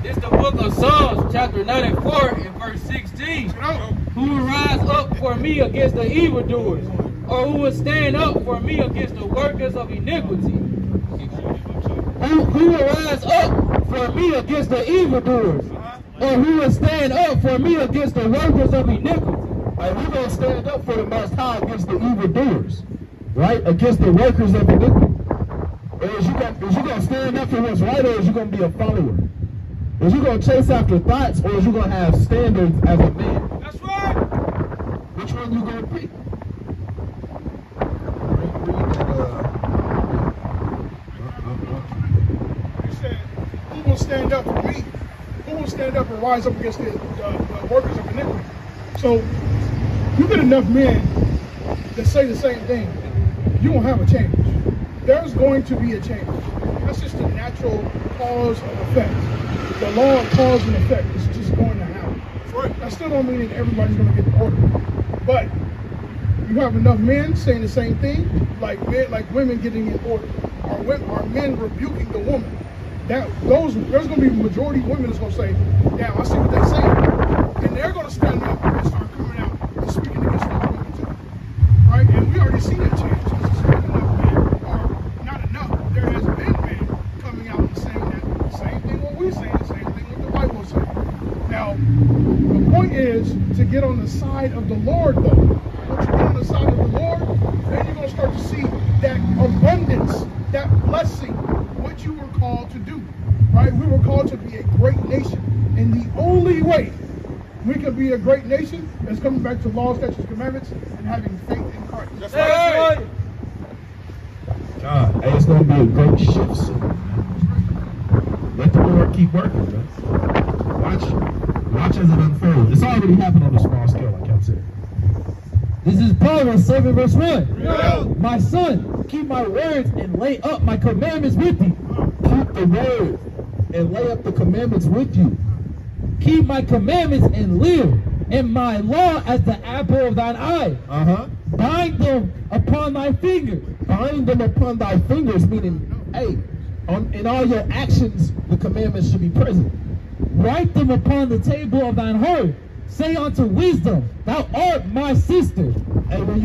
This is the book of Psalms, chapter 94 and verse 16. Who will rise up for me against the evildoers? Or who will stand up for me against the workers of iniquity? Who will rise up for me against the evildoers? Or who will stand up for me against the workers of iniquity? Like, we're going to stand up for the Most High against the evildoers, right? Against the workers of iniquity. Or is you going to stand up for what's right, or is you going to be a follower? Is you going to chase after thoughts, or is you going to have standards as a man? That's right. Which one you going to pick? You said, who will stand up for me? Who will stand up and rise up against the workers of iniquity? So, you get enough men that say the same thing, you won't have a change. There's going to be a change. That's just a natural cause and effect. The law of cause and effect is just going to happen. That still don't mean that everybody's going to get the order. But you have enough men saying the same thing, like women getting in order. Are men rebuking the woman? There's going to be a majority of women that's going to say, yeah, I see what they're saying. And they're going to stand up and start coming out and speaking against those women too. Right? And we already see that change. There has been men coming out and saying that the same thing what we're saying, the same thing what the Bible is saying. Now, the point is to get on the side of the Lord, though. Once you get on the side of the Lord, then you're going to start to see that abundance, that blessing, what you were called to do. Right? We were called to be a great nation. And the only way we can be a great nation is coming back to laws, statutes, commandments, and having faith in Christ. That's right. God, hey, it's going to be a great shift soon. Let the Lord keep working, man. Watch as it unfolds. It's already happened on a small scale, like I said. This is Proverbs 7 verse 1. Yeah. My son, keep my words and lay up my commandments with thee. Keep the word and lay up the commandments with you. Keep my commandments and live, and my law as the apple of thine eye. Bind them upon thy fingers. Bind them upon thy fingers, meaning, hey, in all your actions, the commandments should be present. Write them upon the table of thine heart. Say unto wisdom, thou art my sister. Hey, when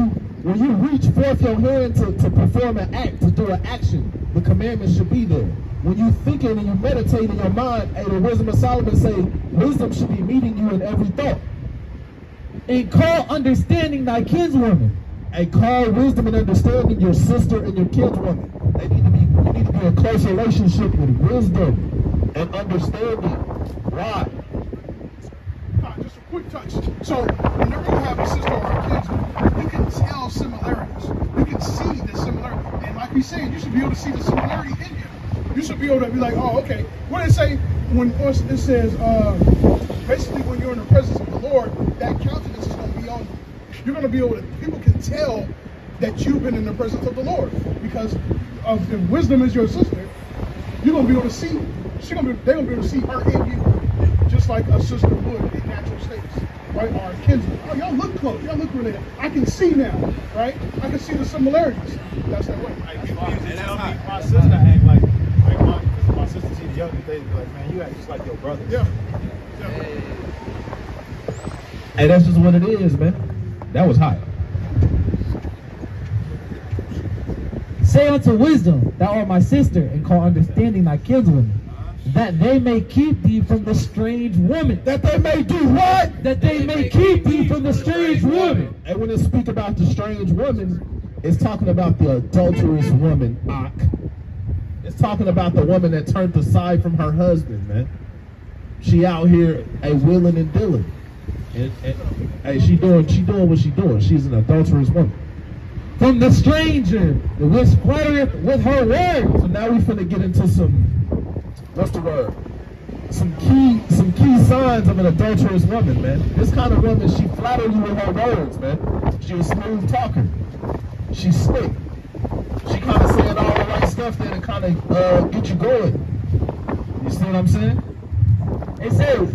you reach forth your hand to perform an act, to do an action, the commandments should be there. When you thinking and you meditate in your mind, hey, the wisdom of Solomon say, wisdom should be meeting you in every thought. And call understanding thy kinswoman. And call wisdom and understanding your sister and your kinswoman. You need to be in close relationship with wisdom and understanding. Why? Just a quick touch. So, whenever you have a sister or a kinswoman, you can tell similarities. You can see the similarity. And like we said, you should be able to see the similarity in him. You should be able to be like, oh, okay. What did it say when it says, basically when you're in the presence of the Lord, that countenance is going to be on you. You're going to be able to, people can tell that you've been in the presence of the Lord because of the wisdom is your sister. You're going to be able to see, they're going to be able to see her in you, just like a sister would in natural states, right? Or a kinsman. Oh, y'all look close. Y'all look related. I can see now, right? I can see the similarities. That's that way. My sister act like my sister, she's the youngest, they be like, man, you act just like your brother. Yeah. Hey, that's just what it is, man. That was high. Say unto wisdom, thou art my sister, and call understanding thy kinswoman, that they may keep thee from the strange woman. That they may do what? That they may keep thee from the strange woman. And when it speak about the strange woman, it's talking about the adulterous woman, Ak. It's talking about the woman that turned aside from her husband, man. She out here, willing and dealing. And hey, she doing what she doing. She's an adulterous woman. From the stranger, which flattereth with her words. So now we finna get into some, what's the word? Some key signs of an adulterous woman, man. This kind of woman, she flatter you with her words, man. She's a smooth talker. She's slick. She kind of saying all the right stuff there to kind of get you going. You see what I'm saying? It says,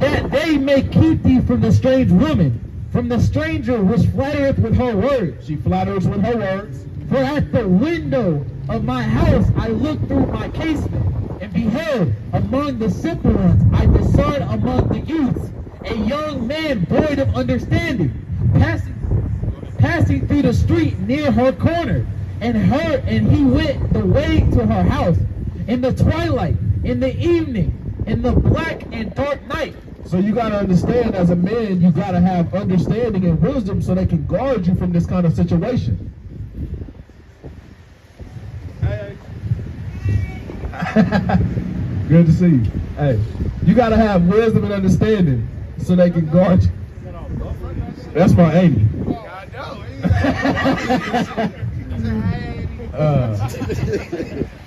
that they may keep thee from the strange woman, from the stranger which flattereth with her words. She flatters with her words. For at the window of my house I looked through my casement, And behold, among the simple ones I discern among the youths a young man void of understanding, passing through the street near her corner, and he went the way to her house in the twilight, in the evening, in the black and dark night. So you got to understand, as a man, you got to have understanding and wisdom so they can guard you from this kind of situation. Good to see you. Hey, you got to have wisdom and understanding so they can guard you. That's my 80.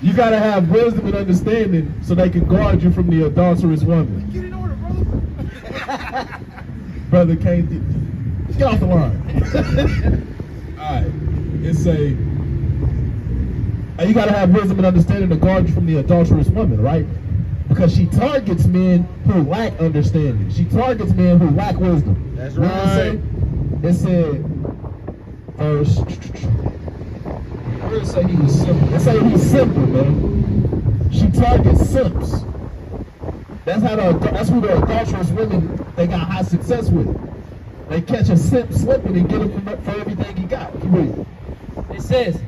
You got to have wisdom and understanding so they can guard you from the adulterous woman. Get in order, brother. Brother can't get off the line. Alright. It's you gotta have wisdom and understanding to guard you from the adulterous woman, right? Because she targets men who lack understanding. She targets men who lack wisdom. That's right. It said verse, where did it say he was simple? It said he's simple, man. She targets simps. That's who the adulterous women they got high success with. They catch a simp slipping and get him for everything he got. Keep reading. It says,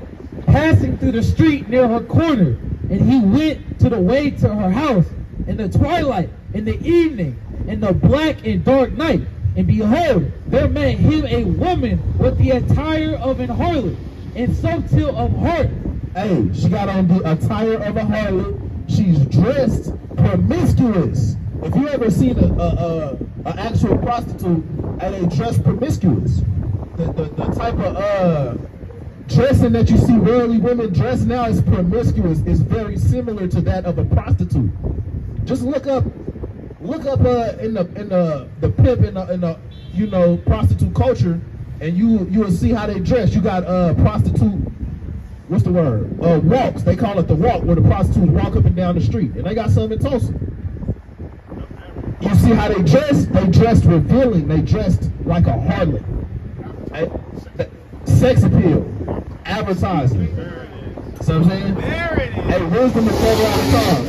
passing through the street near her corner, and he went to the way to her house in the twilight, in the evening, in the black and dark night. And behold, there met him a woman with the attire of an harlot, and subtle of heart. Hey, she got on the attire of a harlot. She's dressed promiscuous. If you ever seen an actual prostitute and they dress promiscuous, the type of dressing that you see rarely women dress now is promiscuous. Is very similar to that of a prostitute. Just look up in the pimp in the prostitute culture, and you will see how they dress. You got prostitute. What's the word? Walks. They call it the walk, where the prostitutes walk up and down the street, and they got some in Tulsa. You see how they dress? They dressed revealing. They dressed like a harlot. Sex appeal. Advertising. See what I'm saying? There it is. Hey, wisdom is never out of time.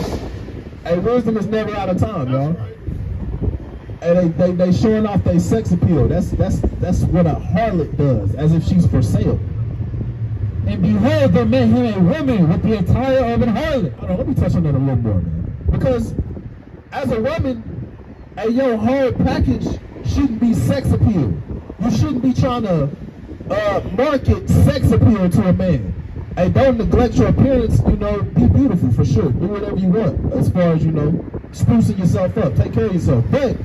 Hey, wisdom is never out of time, y'all. And they showing off their sex appeal. That's what a harlot does, as if she's for sale. And behold, there met him a woman with the attire of an harlot. Hold on, let me touch on that a little more, man. Because as a woman, your whole package shouldn't be sex appeal. You shouldn't be trying to market sex appeal to a man. Hey, don't neglect your appearance, be beautiful for sure. Do whatever you want as far as, sprucing yourself up. Take care of yourself. But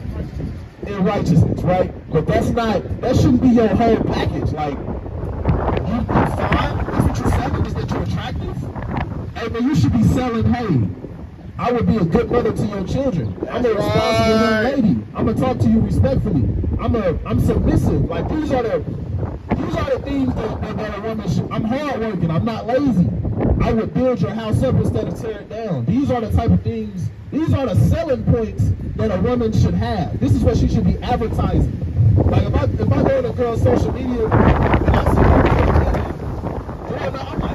in righteousness, right? But that shouldn't be your whole package. Like, you're fine, that's what you're selling, is that you're attractive? Hey, man, you should be selling, hey, I would be a good mother to your children. I'm a responsible young lady. I'm gonna talk to you respectfully. I'm submissive. Like, these are the things that a woman should. I'm hardworking. I'm not lazy. I would build your house up instead of tear it down. These are the type of things. These are the selling points that a woman should have. This is what she should be advertising. Like, if I go to a girl's social media and I see her, I'm like,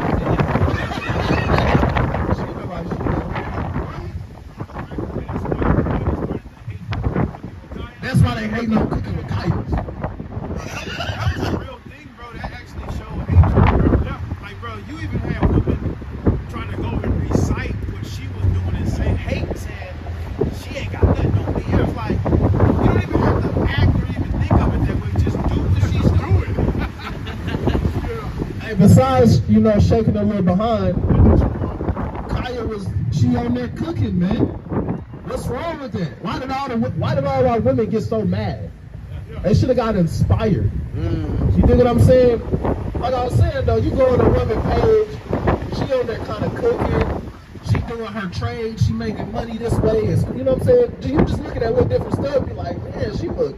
that's why they hate no cooking with coyotes. That was a real thing, bro. That actually showed hatred. Like, bro, you even had women trying to go and recite what she was doing and saying she ain't got nothing on me. It was like, you don't even have to act or even think of it that way. Just do what she's doing. Hey, besides, shaking her little behind, Kaya she on there cooking, man. What's wrong with that? Why did all our women get so mad? They should have got inspired. You dig what I'm saying? Like I was saying though, you go on a woman page, she on there kind of cooking, she doing her trade, she making money this way. You know what I'm saying? You just looking at little different stuff, be like, man, she look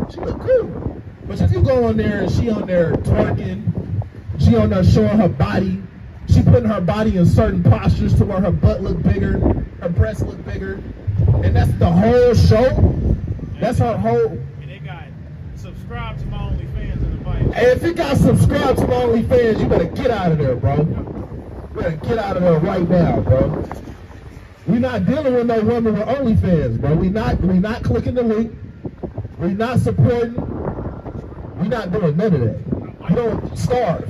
cool. But if you go on there and she on there twerking, she on there showing her body, she putting her body in certain postures to where her butt look bigger, her breasts look bigger, and that's the whole show. That's her whole. And they got subscribe to my OnlyFans in the Bible. Hey, if you got subscribed to my OnlyFans, you better get out of there, bro. You better get out of there right now, bro. We're not dealing with no woman with OnlyFans, bro. We not clicking the link. We're not supporting. We're not doing none of that. You don't starve.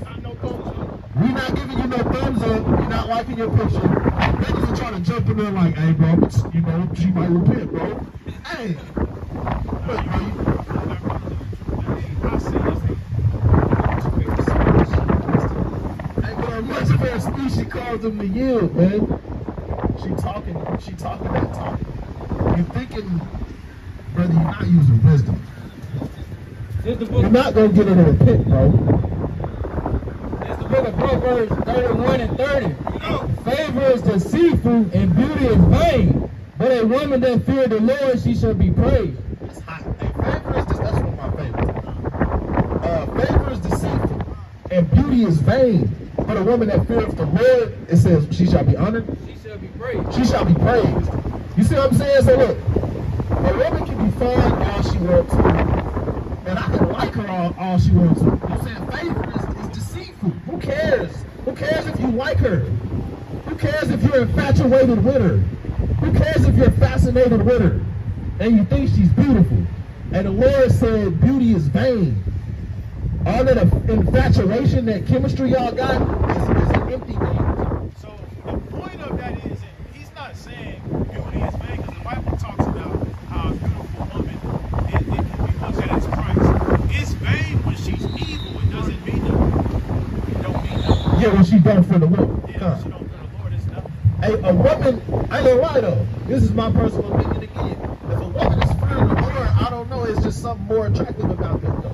We're not giving you no thumbs up. We're not liking your picture. Niggas are trying to jump in there like, hey, bro, you know, she might repent, bro. Hey. Look, hey, but on much fair speech, she calls them to yield, man. She talking that talk. You're thinking, brother, you're not using wisdom. You're not going to get her to repent, bro. It's the book of Proverbs 31 and 30. Favor is deceitful and beauty is vain, but a woman that fears the Lord, she shall be praised. That's hot. Hey, that's one of my favorites. Favor is deceitful and beauty is vain, but a woman that fears the Lord, it says, she shall be honored. She shall be praised. She shall be praised. You see what I'm saying? So look, a woman can be fine all she wants to, and I can like her all she wants to. You know what I'm saying? Favor is deceitful. Who cares? Who cares if you like her? Who cares if you're infatuated with her? Who cares if you're fascinated with her and you think she's beautiful? And the Lord said beauty is vain. All that infatuation, that chemistry y'all got is an empty thing. So the point of that is, he's not saying beauty is vain, because the Bible talks about how a beautiful woman it can be looked at as Christ. It's vain when she's evil. It doesn't mean nothing. It don't mean nothing. Yeah, when she done for the Lord. Yeah, when she don't for the Lord, it's nothing. Hey, a woman, I ain't gonna lie though. This is my personal opinion again. If a woman is fearing the Lord, I don't know, it's just something more attractive about them though.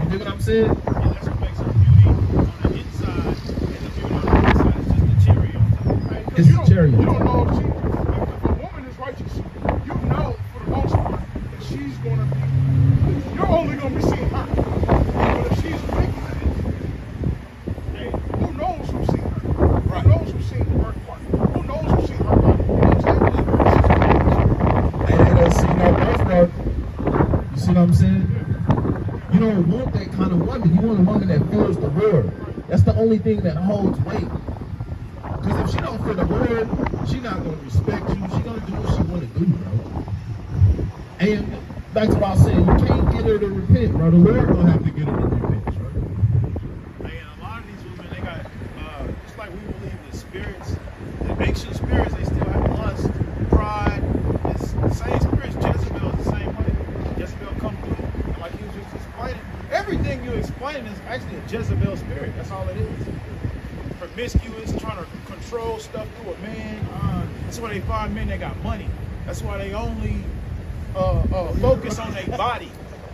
You dig what I'm saying? Yeah, that's what makes her beauty on the inside, and the beauty on the inside is just the cherry on top. Right? It's the cherry on You don't top. know if a woman is righteous, you know for the most part that she's going to be, you're only going to be seeing her. But if she's wicked, hey, who knows who's seeing her? Who knows who's seeing the work part? Who knows who's seeing her body? You know what I'm saying? And they don't see no birthmark. You see what I'm saying? You don't want that kind of woman. You want a woman that fears the Lord. That's the only thing that holds weight. Because if she don't fear the Lord, she not going to respect you. She going to do what she want to do, bro. And back to what I was saying, you can't get her to repent, bro. The Lord going to have to get her to repent, bro. And a lot of these women, they got, just like we believe the spirits, the ancient spirits, they still have lust, pride. It's the same spirits. Jezebel is the same way. Jezebel come through, and like you just explaining, everything you're explaining is actually a Jezebel spirit. That's all it is. Promiscuous, trying to control stuff through a man. That's why they find men that got money. That's why they only focus on their body.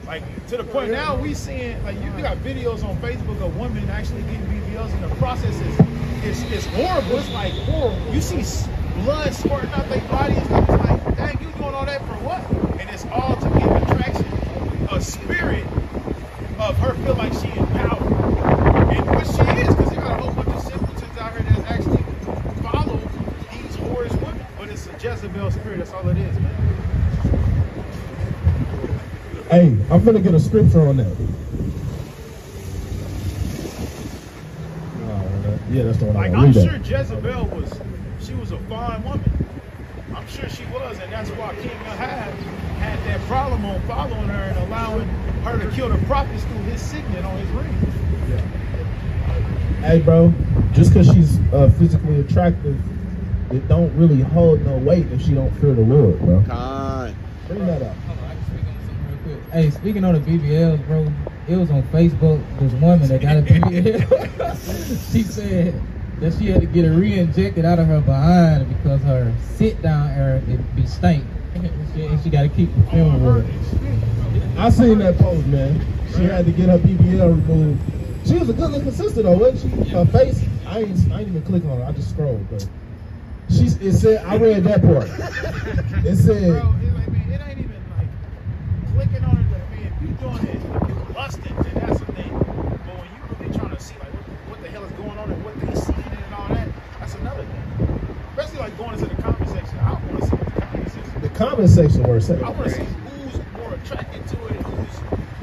Like, to the point now we seeing, like, you got videos on Facebook of women actually getting BBLs, and the process is horrible. It's like horrible. You see blood squirting out their body and stuff. It's like, dang, you doing all that for what? And it's all to give attraction, a spirit of her feel like she is power. And what she is, because you got a whole bunch of simpletons out here that actually follow these whorish women. But it's a Jezebel spirit. That's all it is, man. Hey, I'm finna get a scripture on that. Yeah, that's the one. Like, I I'm read sure that. Jezebel was a fine woman. I'm sure she was, and that's why King Ahab had that problem on following her and allowing her to kill the prophets through his signet on his ring. Hey, bro, just because she's physically attractive, it don't really hold no weight if she don't fear the Lord, bro. God. Bring that up. Hold on, I can speak on something real quick. Hey, speaking on the BBLs, bro, it was on Facebook. This woman that got a BBL, she said that she had to get it re-injected out of her behind because her sit-down area it be stank, and she got to keep the film with it. I seen that post, man. She had to get her BBL removed. She was a good-looking sister, though, wasn't she? Her face, I ain't even click on her. I just scrolled, but it said, I read that part. It said, Bro, it ain't even like clicking on it. I mean, if you doing it, if you lusting, then that's a thing. But when you really trying to see like what the hell is going on and what they seeing and all that, that's another thing. Especially like going into the comment section. I want to see what the comment section. the comment section where it said, I want to see who's more attracted to it. I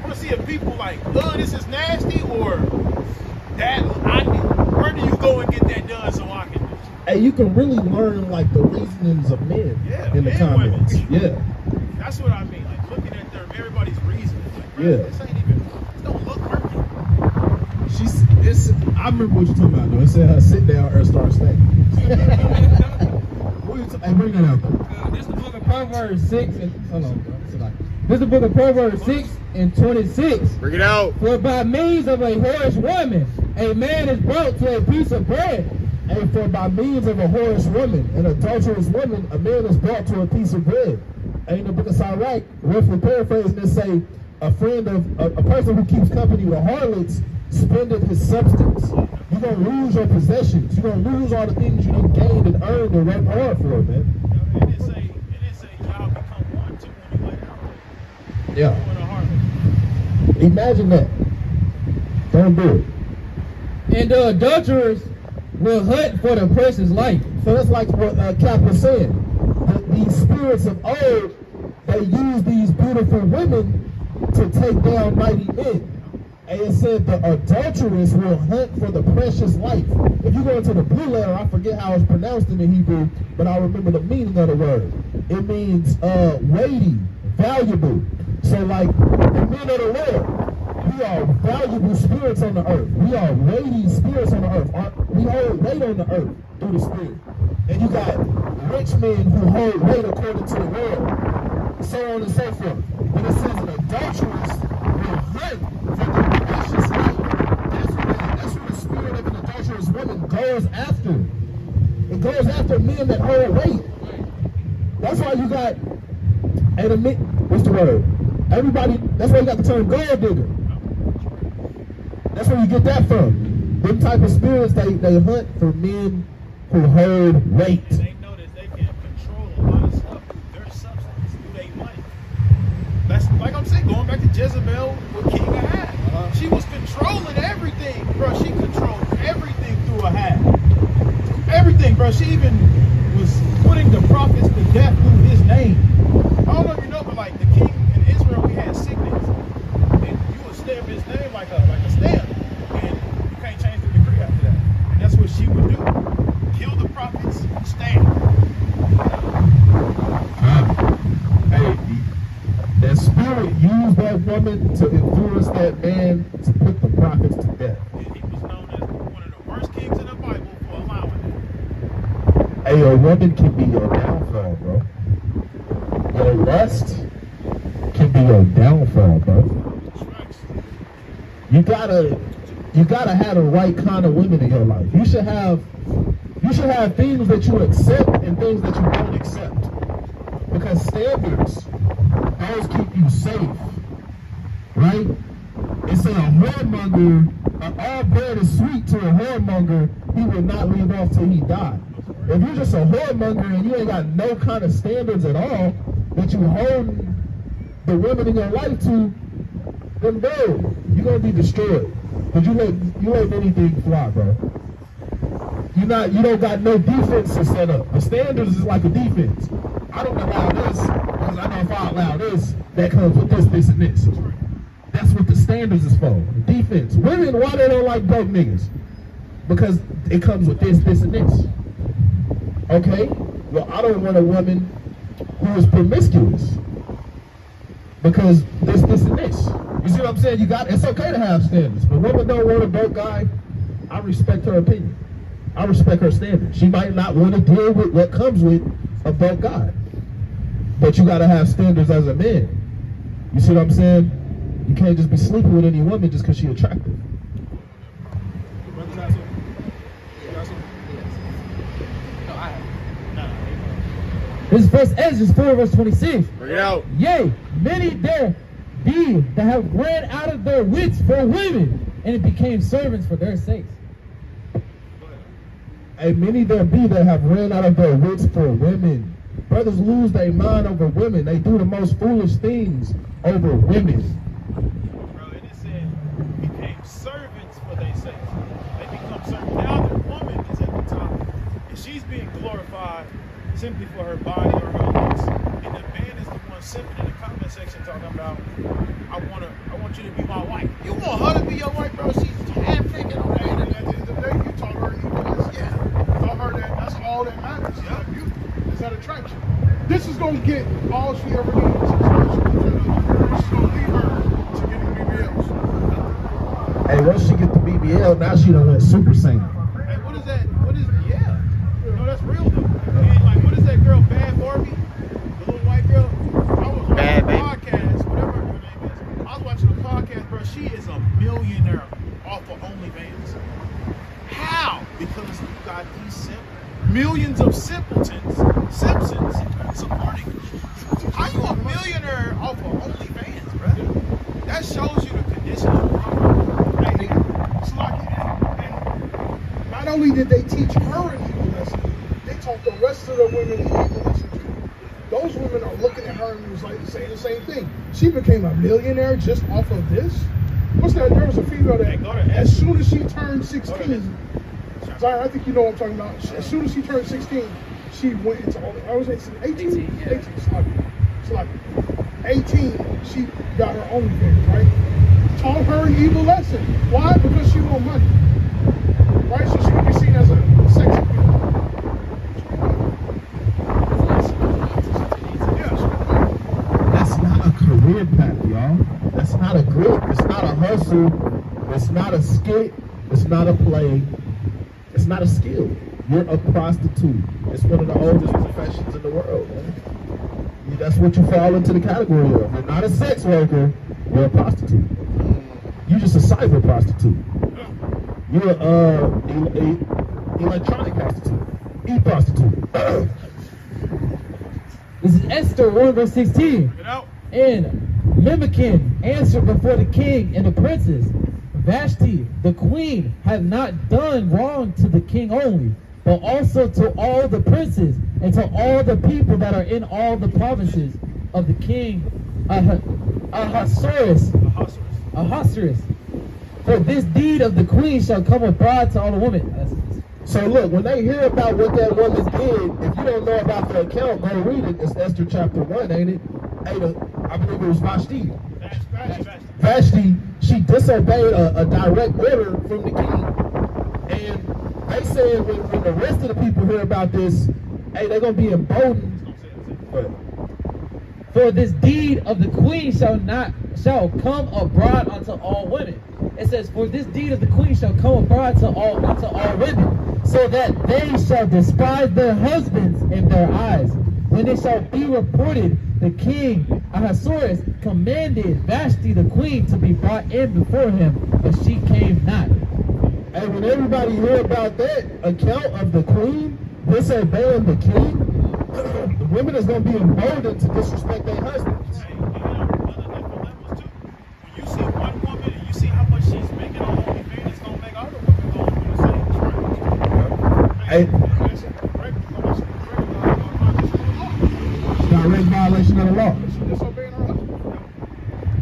want to see if people like, oh, this is nasty, or that. Where do you go and get that done so I can do it? Hey, you can really learn like the reasonings of men in the and comments. women. Yeah. That's what I mean. Like looking at everybody's reasons. Like, bro, Yeah. this ain't even. This don't look working. I remember what you're talking about though. It said her sit down or start staying. Hey, bring that out though. This is the book of Proverbs 6 and hold on, bro. This is the book of Proverbs 6 and 26. Bring it out. For by means of a whorish woman, a man is brought to a piece of bread. And for by means of a whorish woman, an adulterous woman, a man is brought to a piece of bread. And in the book of Sirach, roughly paraphrasing this, say a friend of a person who keeps company with harlots spendeth his substance. You're gonna lose your possessions. You're gonna lose all the things you done gained and earned and worked hard for, man. It didn't say y'all become one too when you lay down. Yeah. You and a harlot. Imagine that. Don't do it. And the adulterers will hunt for the precious life. So that's like what Cap was saying. These spirits of old, they use these beautiful women to take down mighty men. And it said the adulteress will hunt for the precious life. If you go into the blue letter, I forget how it's pronounced in the Hebrew, but I remember the meaning of the word. It means weighty, valuable. So like the men of the Lord, we are valuable spirits on the earth. We are weighty spirits on the earth. We hold weight on the earth through the spirit. And you got rich men who hold weight according to the world. So on and so forth. When it says an adulteress will hunt for the precious life, that's what the spirit of an adulterous woman goes after. It goes after men that hold weight. That's why you got, what's the word? Everybody, that's why you got the term gold digger. That's where you get that from. Them type of spirits, they hunt for men who hold weight. They know that they can control a lot of stuff through their substance, through their money. That's like I'm saying, going back to Jezebel with King Ahab. She was controlling everything, bro. She controlled everything through Ahab. Everything, bro. She even was putting the prophets to death through his name. I don't know if you know, but like the king in Israel, we had sickness, and you would stamp his name like a stamp, and you can't change the decree after that. And that's what she would do. Kill the prophets, stand. Hey, that spirit used that woman to influence that man to put the prophets to death. And he was known as one of the worst kings in the Bible for allowing it. Hey, a woman can be your downfall, bro. Your lust can be your downfall, bro. You gotta have the right kind of women in your life. You should have things that you accept and things that you don't accept. Because standards, those keep you safe. Right? It's a whoremonger, all bread is sweet to a whoremonger, he will not leave off till he dies. If you're just a whoremonger and you ain't got no kind of standards at all that you hold the women in your life to, then bro, you're gonna be destroyed. Because you let anything fly, bro. You don't got no defense to set up. The standards is like a defense. I don't allow this, because I know if I allow this, that comes with this, this, and this. That's what the standards is for. Defense. Women, why they don't like broke niggas? Because it comes with this, this, and this. Okay? Well, I don't want a woman who is promiscuous. Because this, and this. You see what I'm saying? It's okay to have standards. But women don't want a broke guy. I respect her opinion. I respect her standards. She might not want to deal with what comes with a broke guy. But you gotta have standards as a man. You see what I'm saying? You can't just be sleeping with any woman just because she's attractive. This is 1 Ezra 4 verse 26. Bring it out. Yea, many there be that have ran out of their wits for women, and it became servants for their sakes. And many there be that have ran out of their wits for women. Brothers lose their mind over women. They do the most foolish things over women. Bro, and it said, became servants for their sakes. They become servants. Now the woman is at the top, and she's being glorified simply for her body or her looks. And the man is the one simply in the comment section talking about, I want you to be my wife. You want her to be your wife, bro? She's half naked on the internet. At the end of the day, you told her you was, yeah. Told her that that's all all that matters. Yeah, beauty. Is that attraction? This is gonna get all she ever needs. This is gonna lead her to getting BBLs. Hey, once she get the BBL, now she done went Super Saiyan. Hey, what is that? What is, yeah. No, that's real though. And like, what is that girl, Bad Barbie? The little white girl? I was watching a podcast, whatever her name is. I was watching a podcast, bro. She is a millionaire off of OnlyFans. How? Because you got these millions of Simpsons supporting you. How you a millionaire off of OnlyFans, bro? That shows you the condition of the world. Hey, it's like, and not only did they teach her an evil lesson, they taught the rest of the women an evil lesson too. Those women are looking at her and was like saying the same thing. She became a millionaire just off of this. What's that? There was a female that, as soon as she turned 16, Zion, I think you know what I'm talking about. As soon as she turned 16, she went into all the, I was 18? 18, yeah. 18, it's like 18, she got her own thing, right? Taught her an evil lesson. Why? Because she want money. Right? So she would be seen as a sexy female. That's not a career path, y'all. That's not a grit. It's not a hustle. It's not a skit. It's not a play. It's not a skill. You're a prostitute. It's one of the oldest professions in the world, man. That's what you fall into the category of. You're not a sex worker. You're a prostitute. You're just a cyber prostitute. You're a electronic prostitute. E-prostitute. This is Esther 1 verse 16. Get out. And Memucan answered before the king and the princes, Vashti, the queen, hath not done wrong to the king only, but also to all the princes and to all the people that are in all the provinces of the king Ahasuerus. For this deed of the queen shall come abroad to all the women. So look, when they hear about what that woman did, if you don't know about the account, go read it. It's Esther chapter 1, ain't it? I believe it was Vashti. Vashti, she disobeyed a direct order from the king. And they said when the rest of the people hear about this, hey, they're going to be emboldened. For this deed of the queen shall come abroad unto all women. It says, for this deed of the queen shall come abroad unto all women, so that they shall despise their husbands in their eyes. When it shall be reported, the king Ahasuerus commanded Vashti the queen to be brought in before him, but she came not. And when everybody hear about that account of the queen disobeying the king, the women is going to be emboldened to disrespect their husbands. When you see one woman and you see how much she's making on OnlyFans, it's going to make other women go and do the same. Direct violation of the law.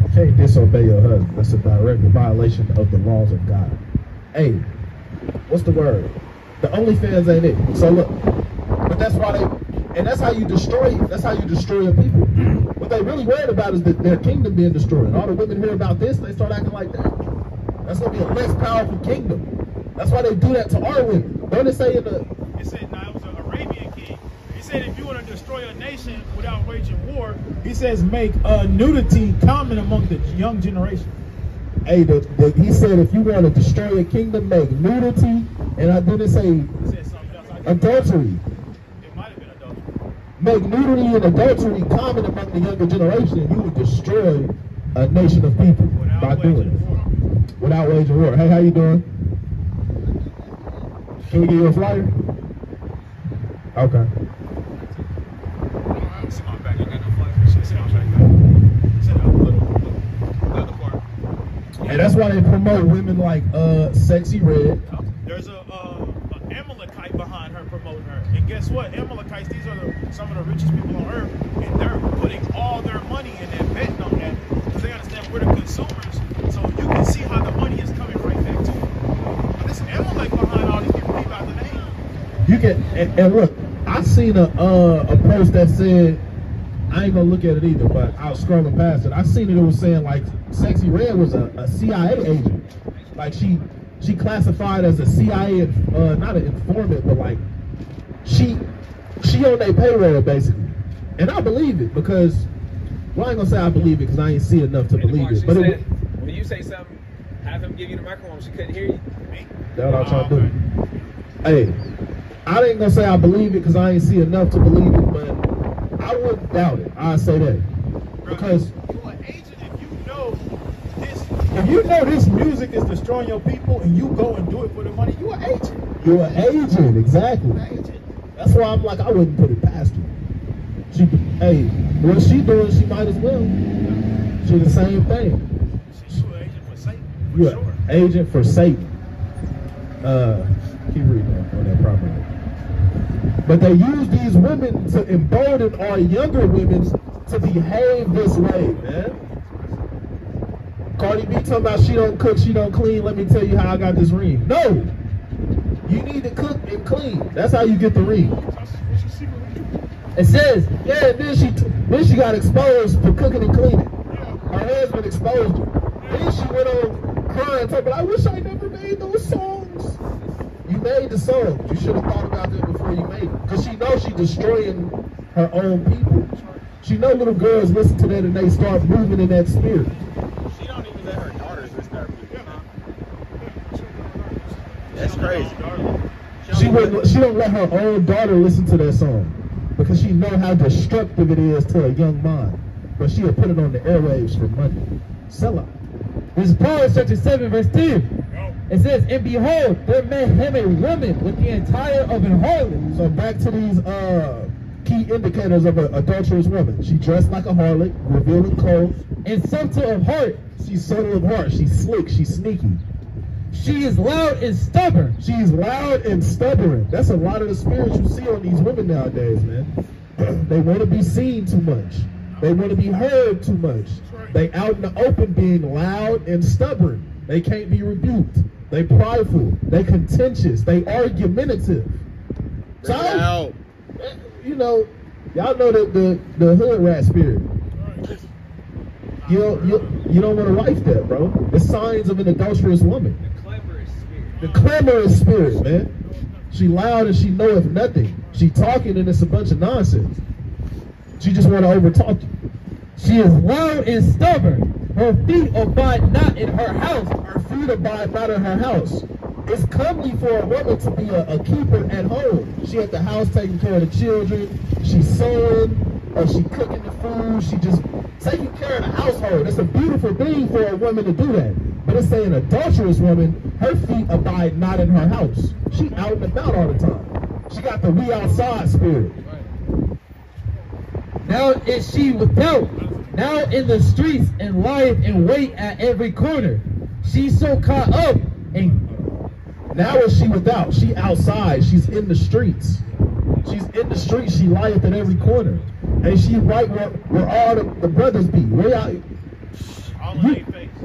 You can't disobey your husband. That's a direct violation of the laws of God. Hey, what's the word? The OnlyFans ain't it. So look, but that's why and that's how you destroy your people. What they really worried about is that their kingdom being destroyed. All the women hear about this, they start acting like that. That's gonna be a less powerful kingdom. That's why they do that to our women. Don't it say in the? It said, now it was an Arabian king. He said, if you want to destroy a nation without waging war, he says, make nudity common among the young generation. Hey, he said, if you want to destroy a kingdom, make nudity, and I didn't say adultery. It might have been adultery. Make nudity and adultery common among the younger generation, and you would destroy a nation of people by doing it. Without waging war. Hey, how you doing? Can we get you a flyer? Okay. And that's why they promote women like Sexy Red. There's a Amalekite behind her promoting her. And guess what? Amalekites, these are some of the richest people on earth, and they're putting all their money in and betting on that because they understand we're the consumers. So you can see how the money is coming right back to them. This Amalek behind all these people, leave out the name. You can and look, I seen a post that said, I ain't gonna look at it either, but I was scrolling past it. I seen it was saying like Sexy Red was a CIA agent. Like she classified as a CIA, not an informant, but like she on their payroll basically. And I believe it because, well, I ain't gonna say I believe it because I ain't see enough to believe it. But said, when you say something, have him give you the microphone. She couldn't hear you. That's what I'm trying to do. Hey, I ain't gonna say I believe it because I ain't see enough to believe it, but I wouldn't doubt it. I'd say that. Because you an agent if you know this. If you know this music is destroying your people and you go and do it for the money, you an agent. you're an agent, exactly. That's why I'm like, I wouldn't put it past her. Hey, what she doing, she might as well. She the same thing. She's an agent for Satan. You're an agent for Satan. Keep reading on that property. But they use these women to embolden our younger women to behave this way, man. Cardi B talking about she don't cook, she don't clean. Let me tell you how I got this ring. No, you need to cook and clean. That's how you get the ring. It says, Yeah, then she got exposed for cooking and cleaning. Her husband exposed her. Then she went on crying, talking, I wish I never made those songs. You made the songs. You should have thought about that before you made it. Because she knows she's destroying her own people. She know little girls listen to that and they start moving in that spirit. She don't even let her daughters listen to her music. That's crazy. She don't let her own daughter listen to that song because she know how destructive it is to a young mind. But she'll put it on the airwaves for money. Sell out. this is Proverbs chapter 7, verse 10. It says, and behold, there met him a woman with the attire of an harlot. So back to these key indicators of an adulterous woman. She dressed like a harlot, revealing clothes. And subtle of heart. She's subtle of heart. She's slick. She's sneaky. She is loud and stubborn. She's loud and stubborn. That's a lot of the spirits you see on these women nowadays, man. They want to be seen too much. They want to be heard too much. They out in the open being loud and stubborn. They can't be rebuked. They prideful. They contentious. They argumentative. So, you know, y'all know that the hood rat spirit. You don't want to wife that, bro. It's signs of an adulterous woman. The clamorous spirit, man. She loud and she knoweth nothing. She talking and it's a bunch of nonsense. She just want to overtalk you. She is loud and stubborn. Her feet abide not in her house. Her feet abide not in her house. It's comely for a woman to be a keeper at home. She at the house taking care of the children. She's sewing. She cooking the food. She just taking care of the household. It's a beautiful thing for a woman to do that. But it's saying adulterous woman, her feet abide not in her house. She out and about all the time. She got the we outside spirit. Now is she without, now in the streets, and lieth in wait at every corner. She's so caught up, and now is she without. She outside. She's in the streets. She's in the streets. She lieth at every corner. And she right where all the brothers be. Where y'all,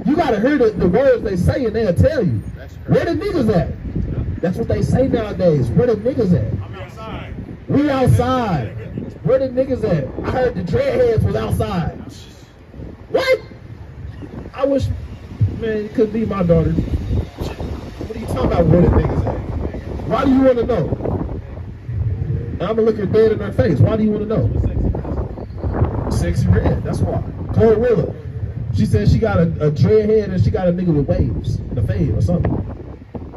you gotta hear the words they say and they'll tell you. Where the niggas at? That's what they say nowadays. Where the niggas at? I'm outside. We outside. Where the niggas at? I heard the dreadheads was outside. What? I wish, man, it could be my daughter. What are you talking about, where the niggas at? Why do you want to know? I'm going to look her dead in her face. Why do you want to know? Sexy red, that's why. Cold Willa. She said she got a dreadhead and she got a nigga with waves in the fade or something.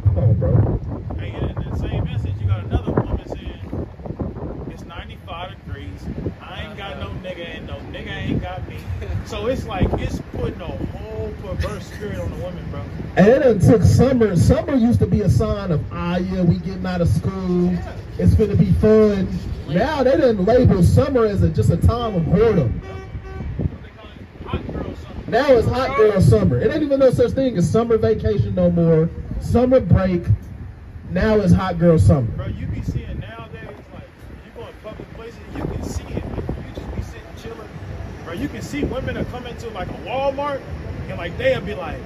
Come on, bro. Hey, in the same message, you got another woman saying, it's 95 degrees. I ain't got no nigga and no nigga ain't got me. So it's like, it's putting a whole perverse spirit on the woman, bro. And it done took summer. Summer used to be a sign of, yeah, we getting out of school. It's gonna be fun. Now they done label summer as just a time of boredom. Now it's hot girl summer. It ain't even no such thing as summer vacation no more. Summer break. Now it's hot girl summer. Bro, you be seeing nowadays, like, you go in public places, you can see it. Like, you just be sitting chilling. Bro, you can see women that come into like a Walmart and like they'll be like,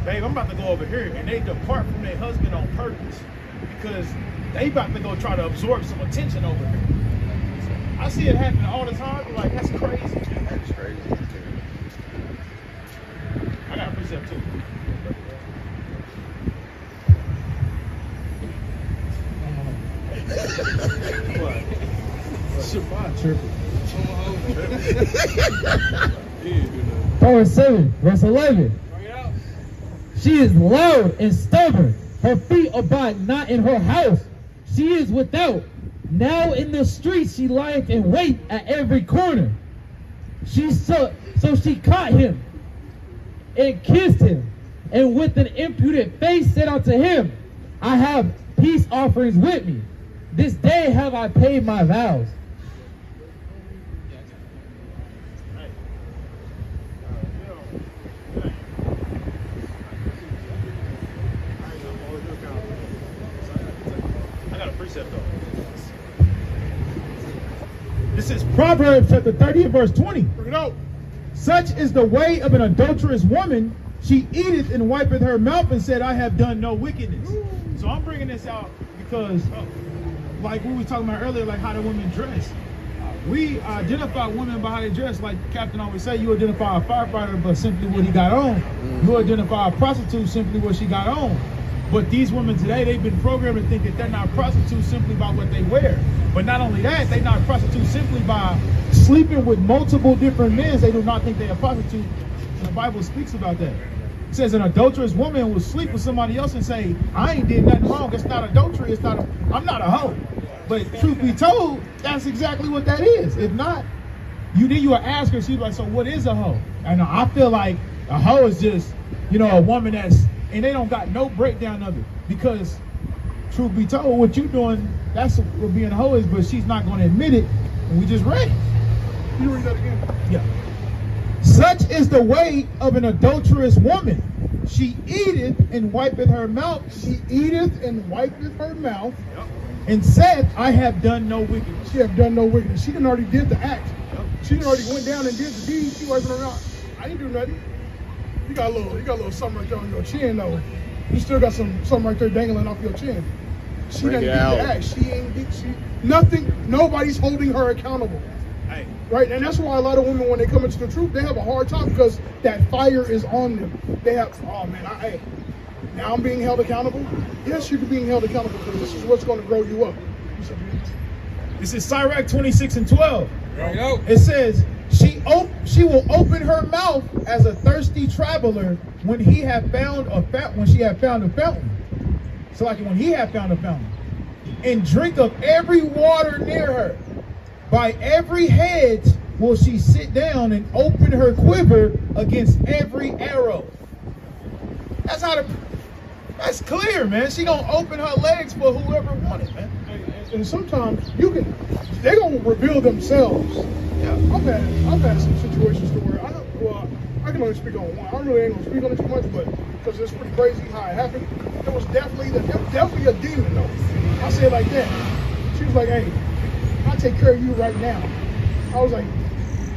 babe, I'm about to go over here, and they depart from their husband on purpose because they about to go try to absorb some attention over here. I see it happening all the time. Like, that's crazy. That's crazy. I got a precept too. What? Tripping. Proverbs 7, verse 11. She is loud and stubborn. Her feet abide not in her house. She is without. Now in the streets she lieth in wait at every corner. So she caught him and kissed him, and with an impudent face said unto him, I have peace offerings with me. This day have I paid my vows. This is Proverbs chapter 30 and verse 20. Bring it out. Such is the way of an adulterous woman. She eateth and wipeth her mouth and said, I have done no wickedness. So I'm bringing this out because, like we were talking about earlier, like how the women dress. We identify women by how they dress. Like Captain always say, you identify a firefighter by simply what he got on. You identify a prostitute simply what she got on. But these women today, they've been programmed to think that they're not prostitutes simply by what they wear. But not only that, they're not prostitutes simply by sleeping with multiple different men. They do not think they're a prostitute. And the Bible speaks about that. It says an adulterous woman will sleep with somebody else and say, I ain't did nothing wrong. It's not adultery. It's not. I'm not a hoe. But truth be told, that's exactly what that is. If not, then you will ask her, she's like, so what is a hoe? And I feel like a hoe is just, a woman that's, and they don't got no breakdown of it. Because truth be told, what you doing, that's what being a hoe is, but she's not going to admit it. And we just read it. You read that again? Yeah. Such is the way of an adulterous woman. She eateth and wipeth her mouth. She eateth and wipeth her mouth. Yep. And said, I have done no wickedness. She have done no wickedness. She done already did the act. Yep. She done already went down and did the deed. She wiping her mouth. I didn't do nothing. You got a little something right there on your chin though. You still got something right there dangling off your chin. She done did the act. She ain't did nothing. Nobody's holding her accountable. Hey. Right, and that's why a lot of women, when they come into the truth, they have a hard time because that fire is on them. They have, oh man, now I'm being held accountable. Yes, you're being held accountable because this is what's going to grow you up. This is Sirach 26 and 12. There you go. It says, she will open her mouth as a thirsty traveler when she have found a fountain. So like when he have found a fountain, and drink of every water near her. By every hedge will she sit down and open her quiver against every arrow. That's clear, man. She gonna open her legs for whoever wanted, man. And sometimes they're gonna reveal themselves. Yeah. I've had some situations to where I can only speak on one. I really ain't gonna speak on it too much, but because it's pretty crazy how it happened. It was definitely a demon though. I say it like that. She was like, hey, I'll take care of you right now. I was like,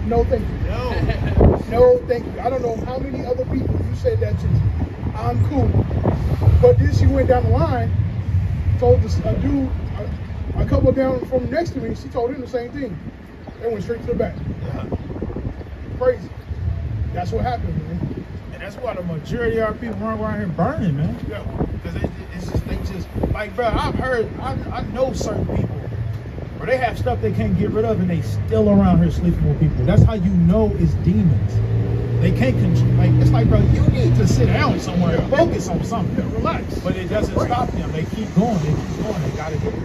no thank you. No thank you. I don't know how many other people you said that to. I'm cool. But then she went down the line, told this dude, a couple down from next to me, she told him the same thing. They went straight to the back. Yeah. Crazy. That's what happened, man. And that's why the majority of our people run around here burning, man. Yeah. Because they just, like, bro, I know certain people where they have stuff they can't get rid of and they still around here sleeping with people. That's how you know it's demons. They can't control, like, it's like, bro, you need to sit down somewhere and focus on something. Yeah, relax. But it doesn't stop them. They keep going, they gotta get it.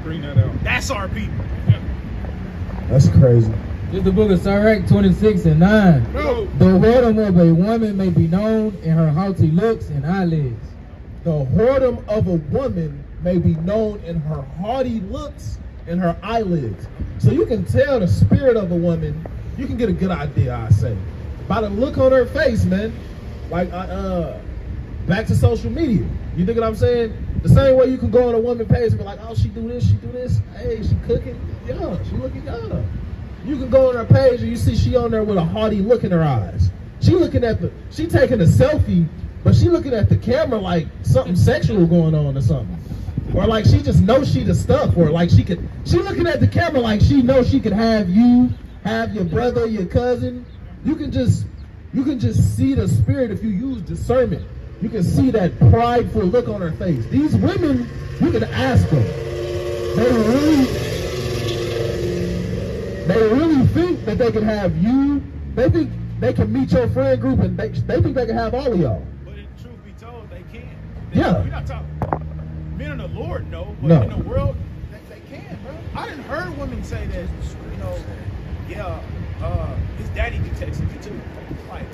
Bring that out. That's our people. That's crazy. This is the book of Sirach 26 and 9. No. The whoredom of a woman may be known in her haughty looks and eyelids. The whoredom of a woman may be known in her haughty looks and her eyelids. So you can tell the spirit of a woman. You can get a good idea, I say, by the look on her face, man. Like, back to social media. You dig what I'm saying? The same way you can go on a woman page and be like, oh, she do this, she do this. Hey, she cooking. Yeah, she looking good. You can go on her page and you see she on there with a haughty look in her eyes. She taking a selfie, but she looking at the camera like something sexual going on or something. Or like she just knows she the stuff. Or like she looking at the camera like she knows she could have you, have your brother, your cousin. You can just see the spirit if you use discernment. You can see that prideful look on her face. These women, you can ask them. They really think that they can have you. They think they can meet your friend group, and they think they can have all of y'all. But in truth be told, they can't. Yeah. We're not talking. Men of the Lord know, but No. in the world, they can't, bro. I didn't heard women say that, you know, his daddy be texting me too. Like,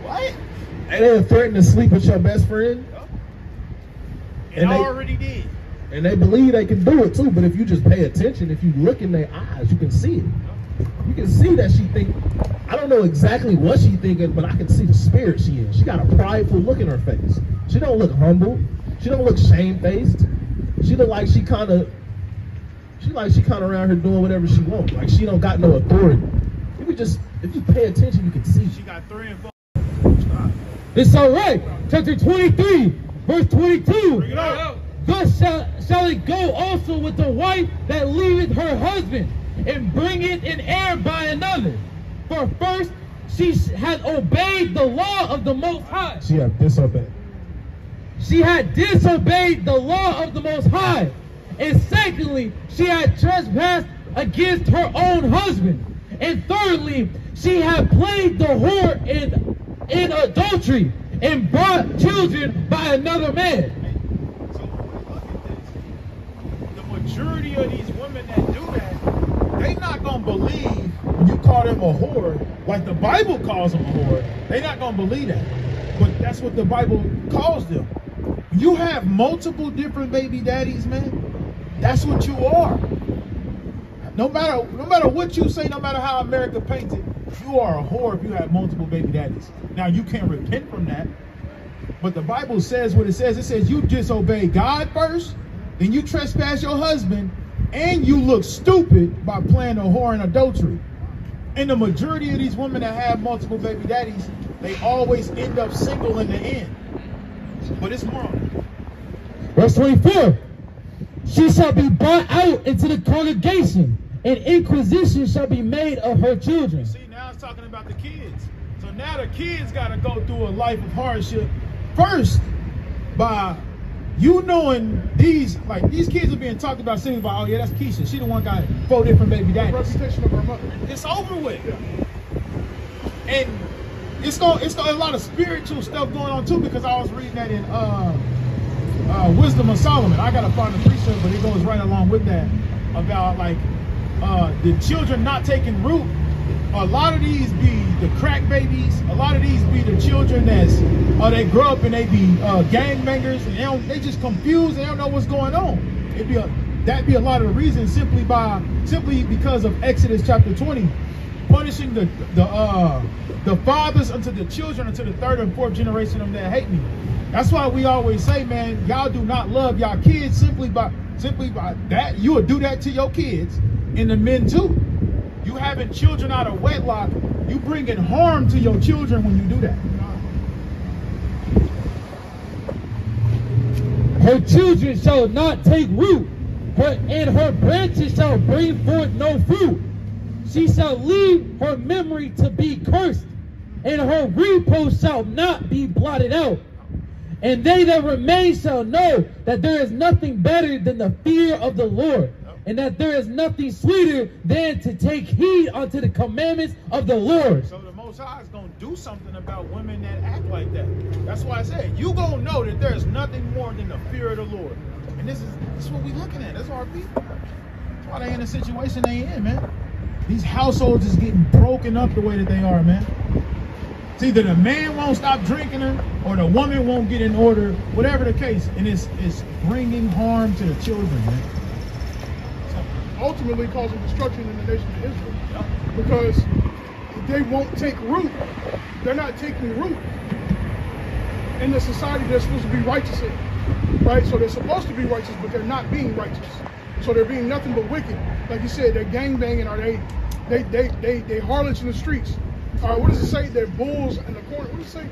what? And they threaten to sleep with your best friend. And I they- already did. And they believe they can do it too, but if you just pay attention, if you look in their eyes, you can see it. You can see that she think, I don't know exactly what she thinking, but I can see the spirit she in. She got a prideful look in her face. She don't look humble. She don't look shamefaced. She look like she kind of around here doing whatever she wants. Like she don't got no authority. If you pay attention, you can see. She got 3 and 4. It's all right. Chapter 23, verse 22. Bring it out. Thus shall it go also with the wife that leaveth her husband, and bringeth an heir by another. For first she hath obeyed the law of the Most High. She have disobeyed. She had disobeyed the law of the Most High. And secondly, she had trespassed against her own husband. And thirdly, she had played the whore in adultery and brought children by another man. So when we look at this, the majority of these women that do that, they not gonna believe when you call them a whore, like the Bible calls them a whore. They not gonna believe that. But that's what the Bible calls them. You have multiple different baby daddies, man. That's what you are. No matter what you say, no matter how America paints it, you are a whore if you have multiple baby daddies. Now you can't repent from that. But the Bible says what it says. It says you disobey God first, then you trespass your husband, and you look stupid by playing a whore in adultery. And the majority of these women that have multiple baby daddies, they always end up single in the end. But it's more on it. Verse 24. She shall be brought out into the congregation, and inquisition shall be made of her children. See, now it's talking about the kids. So now the kids got to go through a life of hardship first by you knowing these kids are being talked about, sitting about, oh yeah, that's Keisha. She the one got 4 different baby The daddies. reputation of her mother. It's over with. Yeah. And it's got a lot of spiritual stuff going on too, because I was reading that in Wisdom of Solomon. I gotta find the precept, but it goes right along with that about like the children not taking root. A lot of these be the crack babies. A lot of these be the children that's they grow up and they be gangbangers, and they just confused. They don't know what's going on. That'd be a lot of the reasons simply because of Exodus chapter 20, punishing the fathers unto the children, unto the 3rd and 4th generation of them that hate me. That's why we always say, man, y'all do not love y'all kids simply by that. You will do that to your kids, and the men too. You having children out of wedlock, you bringing harm to your children when you do that. Her children shall not take root, and her branches shall bring forth no fruit. She shall leave her memory to be cursed, and her repose shall not be blotted out. And they that remain shall know that there is nothing better than the fear of the Lord, and that there is nothing sweeter than to take heed unto the commandments of the Lord. So the Most High is going to do something about women that act like that. That's why I said, you going to know that there is nothing more than the fear of the Lord. And this is what we're looking at. That's our people. That's why they in the situation they in, man. These households is getting broken up the way that they are, man. It's either the man won't stop drinking her, or the woman won't get in order, whatever the case. And it's bringing harm to the children, man. Ultimately causing destruction in the nation of Israel. Because they won't take root. They're not taking root in the society they're supposed to be righteous in. Right? So they're supposed to be righteous, but they're not being righteous. So they're being nothing but wicked. Like you said, they're gangbanging, or they harlots in the streets. What does it say? They're bulls in the corner. What does it say?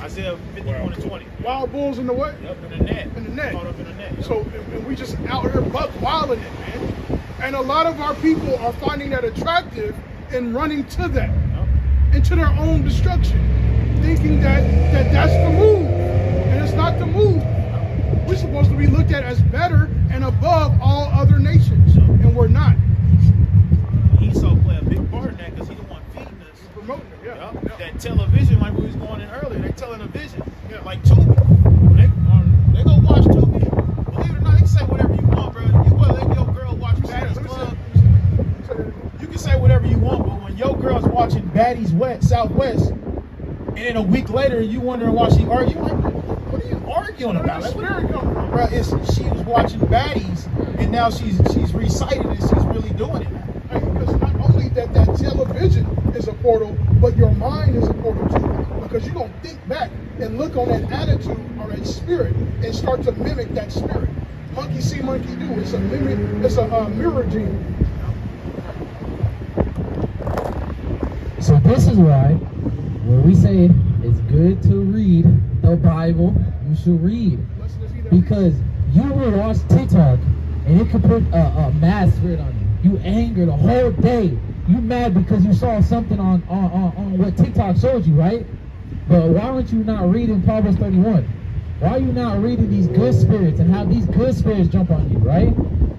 Isaiah 51:20. Wild bulls in the what? Yep, in the net. In the net. Caught up in the net. Yep. So, and we just out here buck wilding it, man. And a lot of our people are finding that attractive and running to that, into their own destruction, thinking that that's the move, and it's not the move. we're supposed to be looked at as better and above all other nations, and we're not. Esau play a big part in that because he's the one feeding us. Promoting it, yeah. That television, like we was going in earlier, they're telling a vision. Yeah, like Tubi. They go watch Tubi. Believe it or not, they can say whatever you want, bro. You will let your girl watch Baddies Club. You can say whatever you want, but when your girl's watching Baddies Southwest, and then a week later you wondering why she arguing, like, what are you arguing about? Like, bro, she was watching Baddies, and now she's reciting and she's really doing it. Because not only that television is a portal, but your mind is a portal too. Because you're going to think back and look on that attitude or that spirit and start to mimic that spirit. Monkey see, monkey do. It's a mirror gene. So this is why, when we say it's good to read the Bible, you should read. Because you will watch TikTok and it could put a mad spirit on you. You anger the whole day. You mad because you saw something on what TikTok showed you, right? But why aren't you not reading Proverbs 31? Why are you not reading these good spirits and how these good spirits jump on you, right?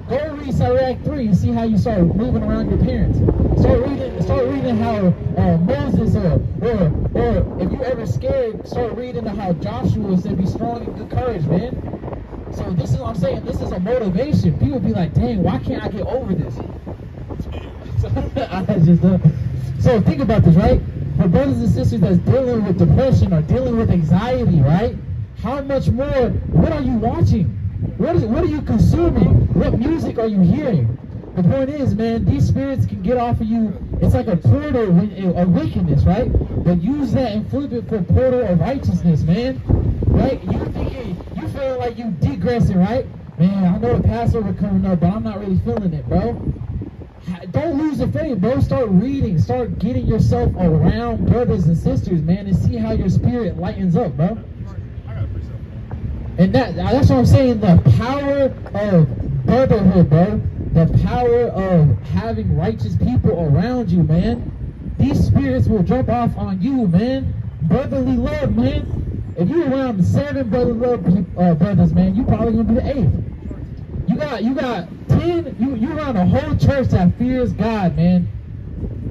Go read Sirach 3 and see how you start moving around your parents. Start reading how Moses or if you're ever scared, start reading how Joshua said be strong and good courage, man. So this is what I'm saying. This is a motivation. People be like, dang, why can't I get over this? So think about this, right? For brothers and sisters that's dealing with depression or dealing with anxiety, right? How much more, what are you watching? What are you consuming? What music are you hearing? The point is, man, these spirits can get off of you. It's like a portal of wickedness, right? But use that and flip it for a portal of righteousness, man. Right? You feeling like you digressing, right? Man, I know the Passover coming up, but I'm not really feeling it, bro. Don't lose your faith, bro. Start reading. Start getting yourself around brothers and sisters, man, and see how your spirit lightens up, bro. And that's what I'm saying. The power of brotherhood, bro. The power of having righteous people around you, man. These spirits will jump off on you, man. Brotherly love, man. If you're around 7 brotherly love brothers, man, you probably gonna be the 8th. You got 10. You around a whole church that fears God, man.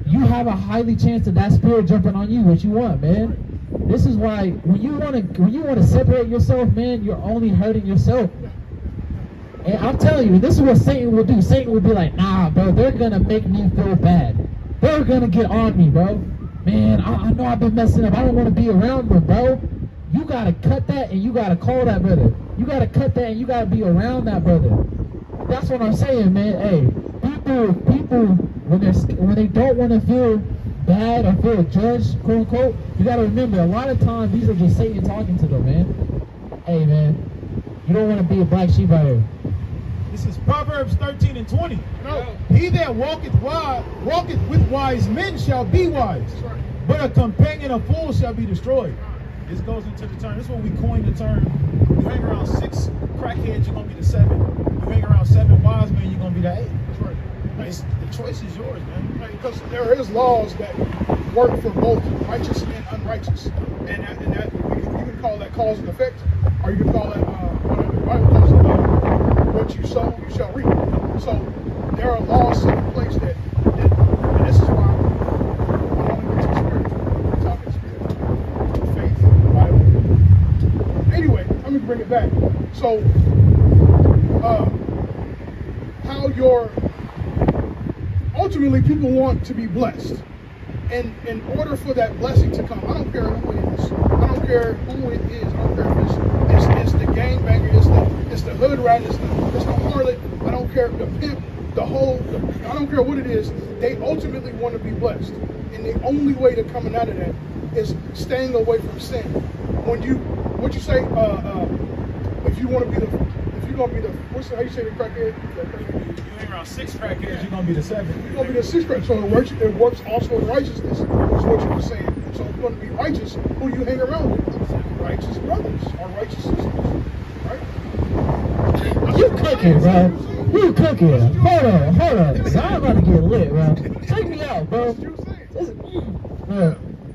You have a highly chance of that spirit jumping on you. What you want, man. This is why when you want to separate yourself, man, you're only hurting yourself. And I'm telling you, this is what Satan will do. Satan will be like, nah, bro, they're gonna make me feel bad. They're gonna get on me, bro. Man, I know I've been messing up. I don't want to be around them, bro. You gotta cut that and you gotta call that brother. You gotta cut that and you gotta be around that brother. That's what I'm saying, man. Hey, people, when they don't want to feel bad or feel judged, quote unquote, you gotta remember a lot of times these are just Satan talking to them, man. Hey, man, you don't want to be a black sheep out here. This is Proverbs 13 and 20. No. He that walketh with wise men shall be wise, but a companion of fools shall be destroyed. This goes into the term. This is when we coined the term. You hang around 6 crackheads, you're gonna be the 7. You hang around 7 wise men, you're gonna be the 8. That's right. The choice is yours, man. Because there is laws that work for both righteous and unrighteous, and that you can call that cause and effect, or you can call that whatever the Bible calls it. What you sow, you shall reap. So there are laws set in place that and this is why we're only talking spirit, faith, Bible. Anyway, let me bring it back. So how ultimately people want to be blessed. And in order for that blessing to come, I don't care who it is. I don't care who it is. I don't care if it's the gangbanger, it's the hood rat, it's the harlot. I don't care the pimp, I don't care what it is. They ultimately want to be blessed. And the only way to coming out of that is staying away from sin. What you say, if you're gonna be the how you say the crackhead? You hang around 6 crackheads, you're gonna be the 7. You're gonna be the 6th crackhead. So it works also in righteousness, is what you were saying. So if you're gonna be righteous, who you hang around with? Righteous brothers or righteous sisters, right? You cooking, bro. You cooking. Hold on. I'm about to get lit, bro. Check me out, bro.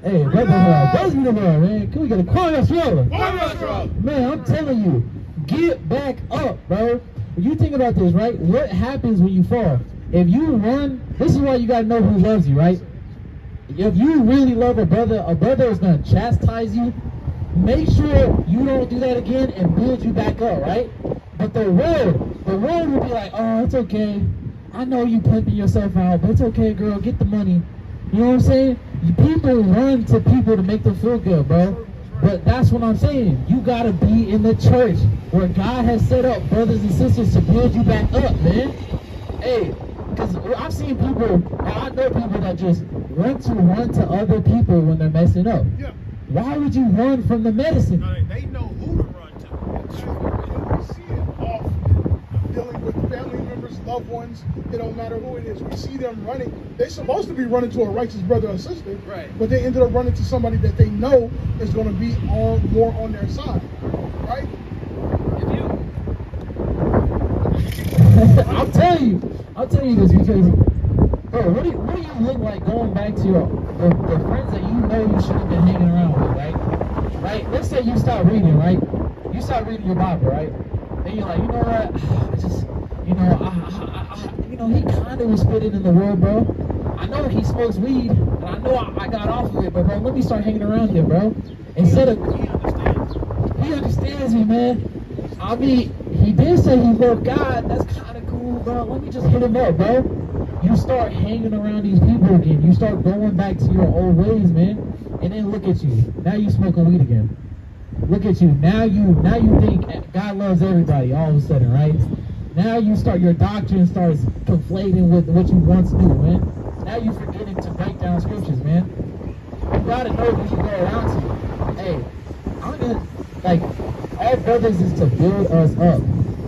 Hey, brothers in the world, man. Can we get a choir swallow? Man, I'm telling you, get back up, bro. When you think about this, right? What happens when you fall? If you run, this is why you gotta know who loves you, right? If you really love a brother is gonna chastise you. Make sure you don't do that again and build you back up, right? But the world will be like, oh, it's okay. I know you pimping yourself out, but it's okay, girl. Get the money. You know what I'm saying? People run to people to make them feel good, bro. But that's what I'm saying. You gotta be in the church where God has set up brothers and sisters to build you back up, man. Hey, because I've seen people, I know people that just want to run to other people when they're messing up. Yeah. Why would you run from the medicine? No, they know who to run to. We see it often dealing with family members, loved ones. It don't matter who it is. We see them running. They're supposed to be running to a righteous brother or sister, Right. but they ended up running to somebody that they know is going to be more on their side, right? I'll tell you this because, bro, what do you look like going back to the friends that you know you should have been hanging around with, right? Right? Let's say you start reading, right? You start reading your Bible, right? Then you're like, you know what? I just, he kind of was spitting in the world, bro. I know he smokes weed, and I know I got off of it, but bro, let me start hanging around him, bro. Instead of, he understands me, man. I mean, he did say he loved God. That's kind of cool, bro. Let me just hit him up, bro. You start hanging around these people again. You start going back to your old ways, man. And then look at you. Now you smoking weed again. Look at you. Now you think God loves everybody all of a sudden, right? Now you start, your doctrine starts conflating with what you once knew, man. Now you're forgetting to break down scriptures, man. You gotta know who you go around to. Hey, I'm gonna, like, our brothers is to build us up.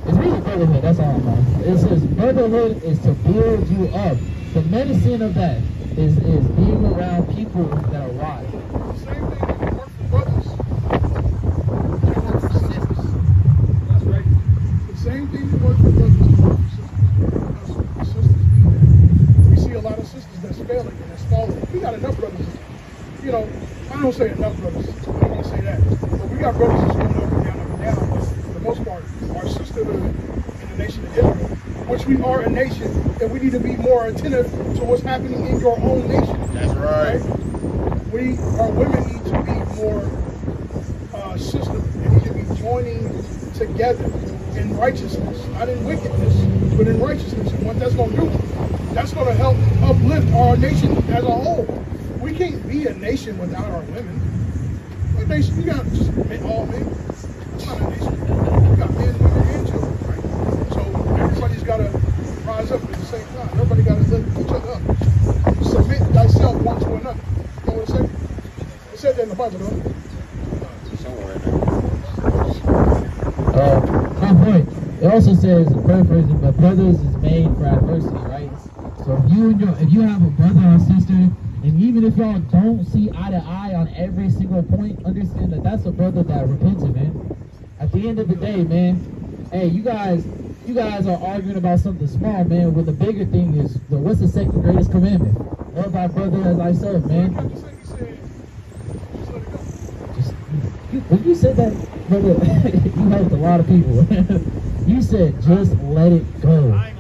It's really brotherhood, that's all I'm on. It says brotherhood is to build you up. The medicine of that is being around people that are wise. The same thing that works for brothers can work for sisters. That's right. The same thing that works for brothers can work for sisters. Because sisters need that. We see a lot of sisters that's failing and that's falling. We got enough brothers. You know, I don't say enough brothers. I don't want to say that. But we got brothers that's going up and down, up and down. But for the most part, our sisterhood in the nation of Israel, which we are a nation, and we need to be more attentive to what's happening in your own nation. That's right. Our women need to be more system. They need to be joining together in righteousness, not in wickedness, but in righteousness. And what that's going to do, that's going to help uplift our nation as a whole. We can't be a nation without our women. What nation? You got just men, all men. It's not a nation. You got men, women, and children, right? So everybody's got to rise up at the same time. Everybody got to lift each other up. Submit thyself one to another. You know what it said? It said that in the Bible, don't it? Good point. It also says, paraphrasing, but brothers is made for adversity, right? So if you have a brother or sister, and even if y'all don't see eye to eye on every single point, understand that that's a brother that repented, man. At the end of the day, man, hey, you guys are arguing about something small, man, when the bigger thing is, what's the second greatest commandment? Love thy brother as thyself, man. When you said that, brother, you helped a lot of people. You said, just let it go. I ain't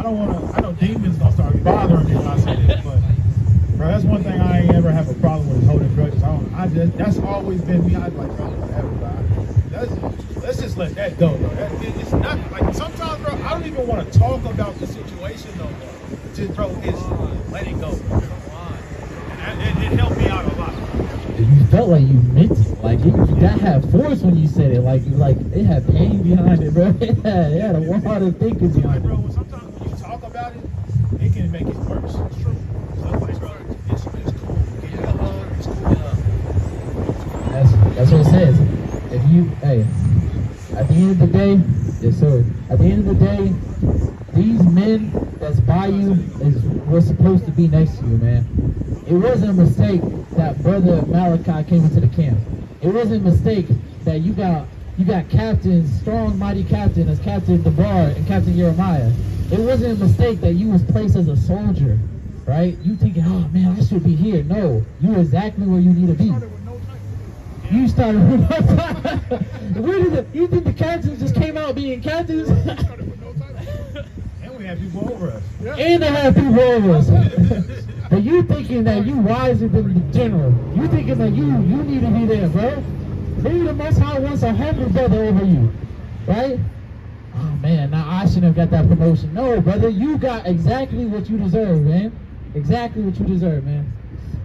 gonna lie. I know demons gonna start bothering me when I say this, but bro, that's one thing I ain't ever have a problem with is holding grudges. That's always been me. I'd like, bro, whatever, let's just let that go, bro. It's not like sometimes, bro, I don't even want to talk about the situation no more. Just, bro, it's let it go, bro. And it helped me out a lot. You felt like you meant it. Like that had force when you said it. Like it had pain behind it, bro. It had a lot of thinking behind bro, it. sometimes when you talk about it, it can make it worse. It's true. So like, bro, it's cool. Get it alone. It's cool. That's what it says. At the end of the day, yes sir. At the end of the day, these men that's by you was supposed to be next to you, man. It wasn't a mistake that brother Malachi came into the camp. It wasn't a mistake that you got captain, strong, mighty captain as Captain DeBar and Captain Jeremiah. It wasn't a mistake that you was placed as a soldier, right? You thinking, oh man, I should be here. No, you're exactly where you need to be. You started where did you think the captains just came out being captains? And we have people over us. And they have people over us. But you thinking that you wiser than the general. You thinking that you need to be there, bro. Maybe the Most High wants a humble brother over you. Right? Oh man, now I shouldn't have got that promotion. No, brother, you got exactly what you deserve, man. Exactly what you deserve, man.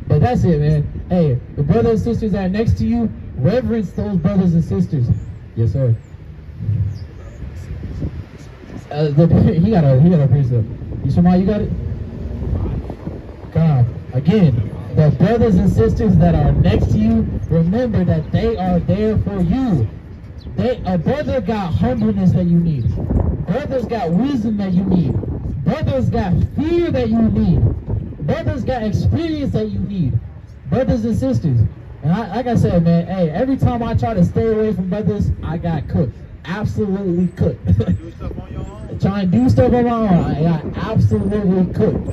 But that's it, man. Hey, the brothers and sisters that are next to you, reverence those brothers and sisters. Yes, sir. He got a precept. Shema, you got it? God. Again, the brothers and sisters that are next to you, remember that they are there for you. A brother got humbleness that you need. Brothers got wisdom that you need. Brothers got fear that you need. Brothers got experience that you need. Brothers and sisters. And like I said, man, hey, every time I try to stay away from brothers, I got cooked. Absolutely cooked. Try and do stuff on my own. I got absolutely cooked.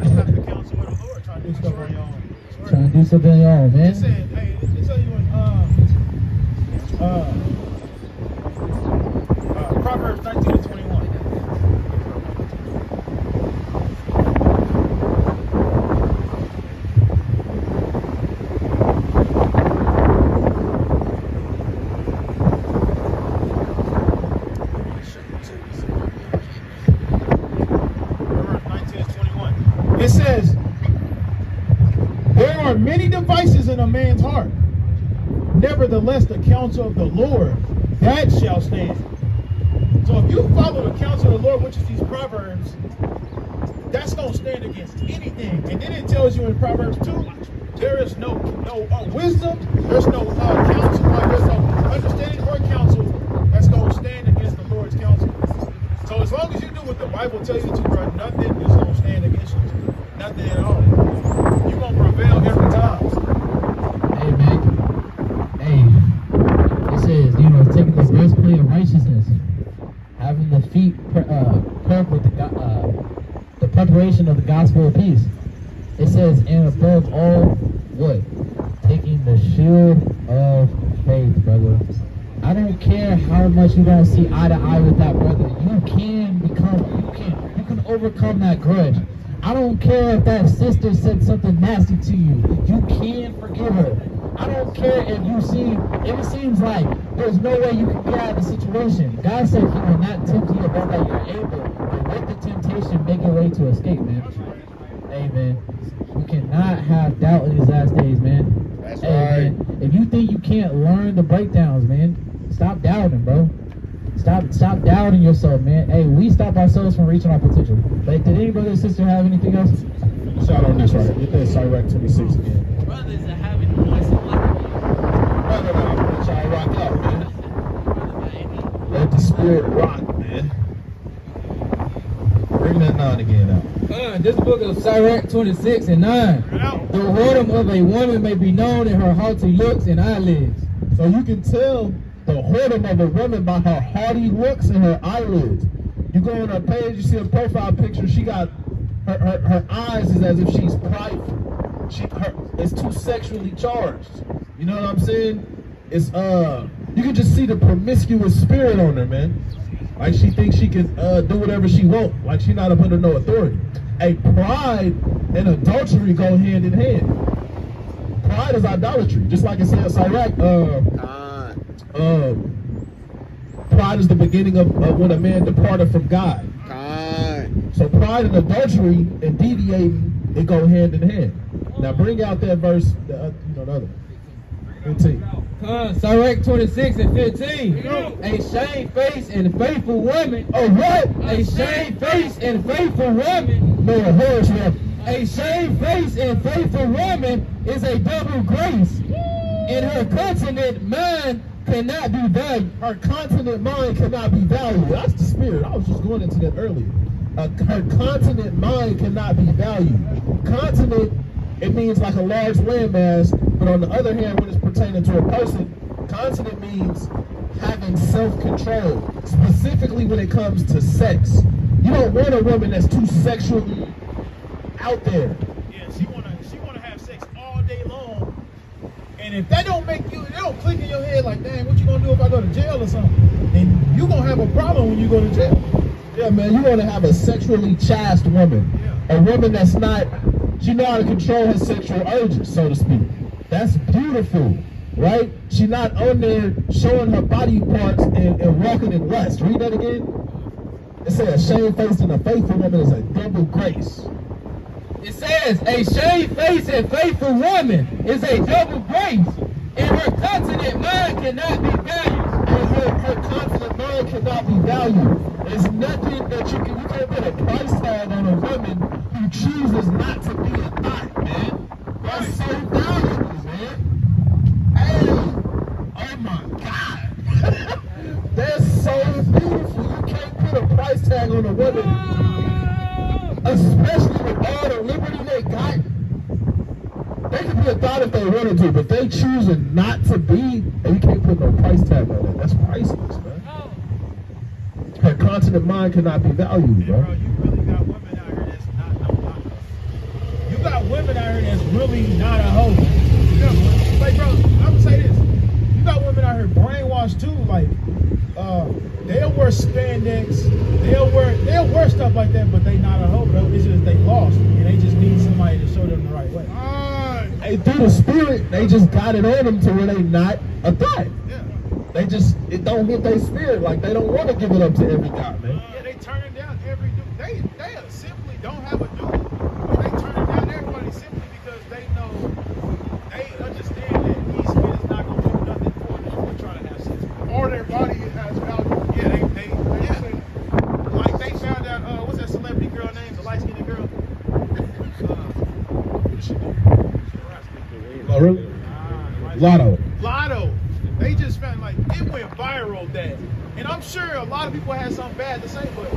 Trying to do something on your own, man. It said, hey, it tell you in Proverbs 19:21. It says, there are many devices in a man's heart. Nevertheless, the counsel of the Lord, that shall stand. So if you follow the counsel of the Lord, which is these Proverbs, that's going to stand against anything. And then it tells you in Proverbs 2, there is no wisdom, there's no counsel, there's no understanding or counsel that's going to stand against the Lord's counsel. So as long as you do what the Bible tells you to, bro, nothing is going to stand against you. Nothing at all. You're going to prevail every time. Hey, man. Hey, it says, taking the breastplate of righteousness, having the feet prepped with the preparation of the gospel of peace. It says, and above all, what? Taking the shield of faith, brother. I don't care how much you don't see eye to eye with that brother. You can overcome that grudge. I don't care if that sister said something nasty to you. You can forgive her. I don't care if it seems like there's no way you can get out of the situation. God said He will not tempt you above that you're able, but with the temptation, make your way to escape, man. Hey, man, we cannot have doubt in these last days, man. That's hey, right. Man, if you think you can't learn the breakdowns, man, stop doubting, bro. Stop doubting yourself, man. Hey, we stop ourselves from reaching our potential. But did any brother or sister have anything else? Shout on this right. Get that Sirach 26 again. Brothers are having a voice of liquor. Brother, let y'all rock out, man. Let the spirit rock, man. Bring that 9 again out. This book of Sirach 26 and 9. The whoredom of a woman may be known in her haughty looks and eyelids. So you can tell the whoredom of a woman by her haughty looks and her eyelids. You go on her page, you see her profile picture, she got her eyes is as if she's prideful. It's too sexually charged. You know what I'm saying? It's you can just see the promiscuous spirit on her, man. Like she thinks she can do whatever she wants. Like she's not up under no authority. Hey, pride and adultery go hand in hand. Pride is idolatry, just like it says Sirach. Pride is the beginning of when a man departed from God. So pride and adultery and deviating, they go hand in hand. Now bring out that verse, the other 15. Sirach 26 and 15. A shamefaced and faithful woman. Oh, what? A shamefaced and faithful woman. No, a horse woman. A shamefaced and faithful woman is a double grace. And her continent mind cannot be valued. Her continent mind cannot be valued. That's the spirit. I was just going into that earlier. Her continent mind cannot be valued. Continent, it means like a large landmass, but on the other hand, when it's pertaining to a person, continent means having self-control, specifically when it comes to sex. You don't want a woman that's too sexually out there. Yeah, she wanna have sex all day long, and And if that don't make you, it don't click in your head like, dang, what you gonna do if I go to jail or something? Then you gonna have a problem when you go to jail. Yeah, man, you want to have a sexually chaste woman. A woman that's not, she know how to control her sexual urges, so to speak. That's beautiful, right? She not on there showing her body parts and walking in lust. Read that again. It says a shamefaced and a faithful woman is a double grace. It says, a shamefaced and faithful woman is a double grace, and her continent mind cannot be valued. And her confident mind cannot be valued. There's nothing that you can't put a price tag on a woman who chooses not to be a thought, man. That's so valuable, man. Hey, oh my God. That's so beautiful. You can't put a price tag on a woman, especially with all the liberty they got. They could be a thought if they wanted to, but they choosing not to be, and you can't put no price tag on that. That's priceless, man. Her continent mind cannot be valued, bro. Bro, you really got women out here that's not no hoe. You got women out here that's really not a hoe. Like, bro, I'm gonna say this. You got women out here brainwashed too. Like, they'll wear spandex, they'll wear stuff like that, but they not a hoe, bro. It's just they lost, and they just need somebody to show them the right way. Hey, through the spirit, they just got it on them to where they not a thought. Yeah. They just, it don't hit their spirit. Like, they don't want to give it up to every guy, man. Yeah, they turn it down every dude. They simply don't have a dude. They turn it down everybody simply because they know, they understand that these men is not going to do nothing for them when trying to have sex with them. Or their body has value. Yeah, they like they found out, what's that celebrity girl name? The light-skinned girl? Oh, really? Lotto. Lotto. They just found, like, it went viral that. And I'm sure a lot of people had something bad to say, but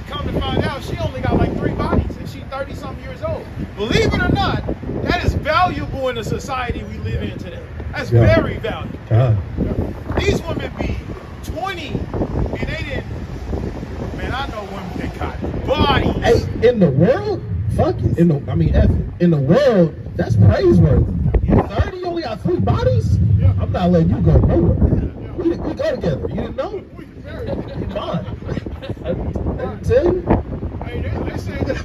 come to find out, she only got like 3 bodies and she's 30-something years old. Believe it or not, that is valuable in the society we live in today. That's very valuable. These women be 20 and they didn't, man, I know women that got bodies. Hey, in the world, fuck it. F it. In the world, that's praiseworthy. 30, you only got 3 bodies? I'm not letting you go nowhere. We go together. You didn't know? Come on. I didn't tell you. Hey, they say that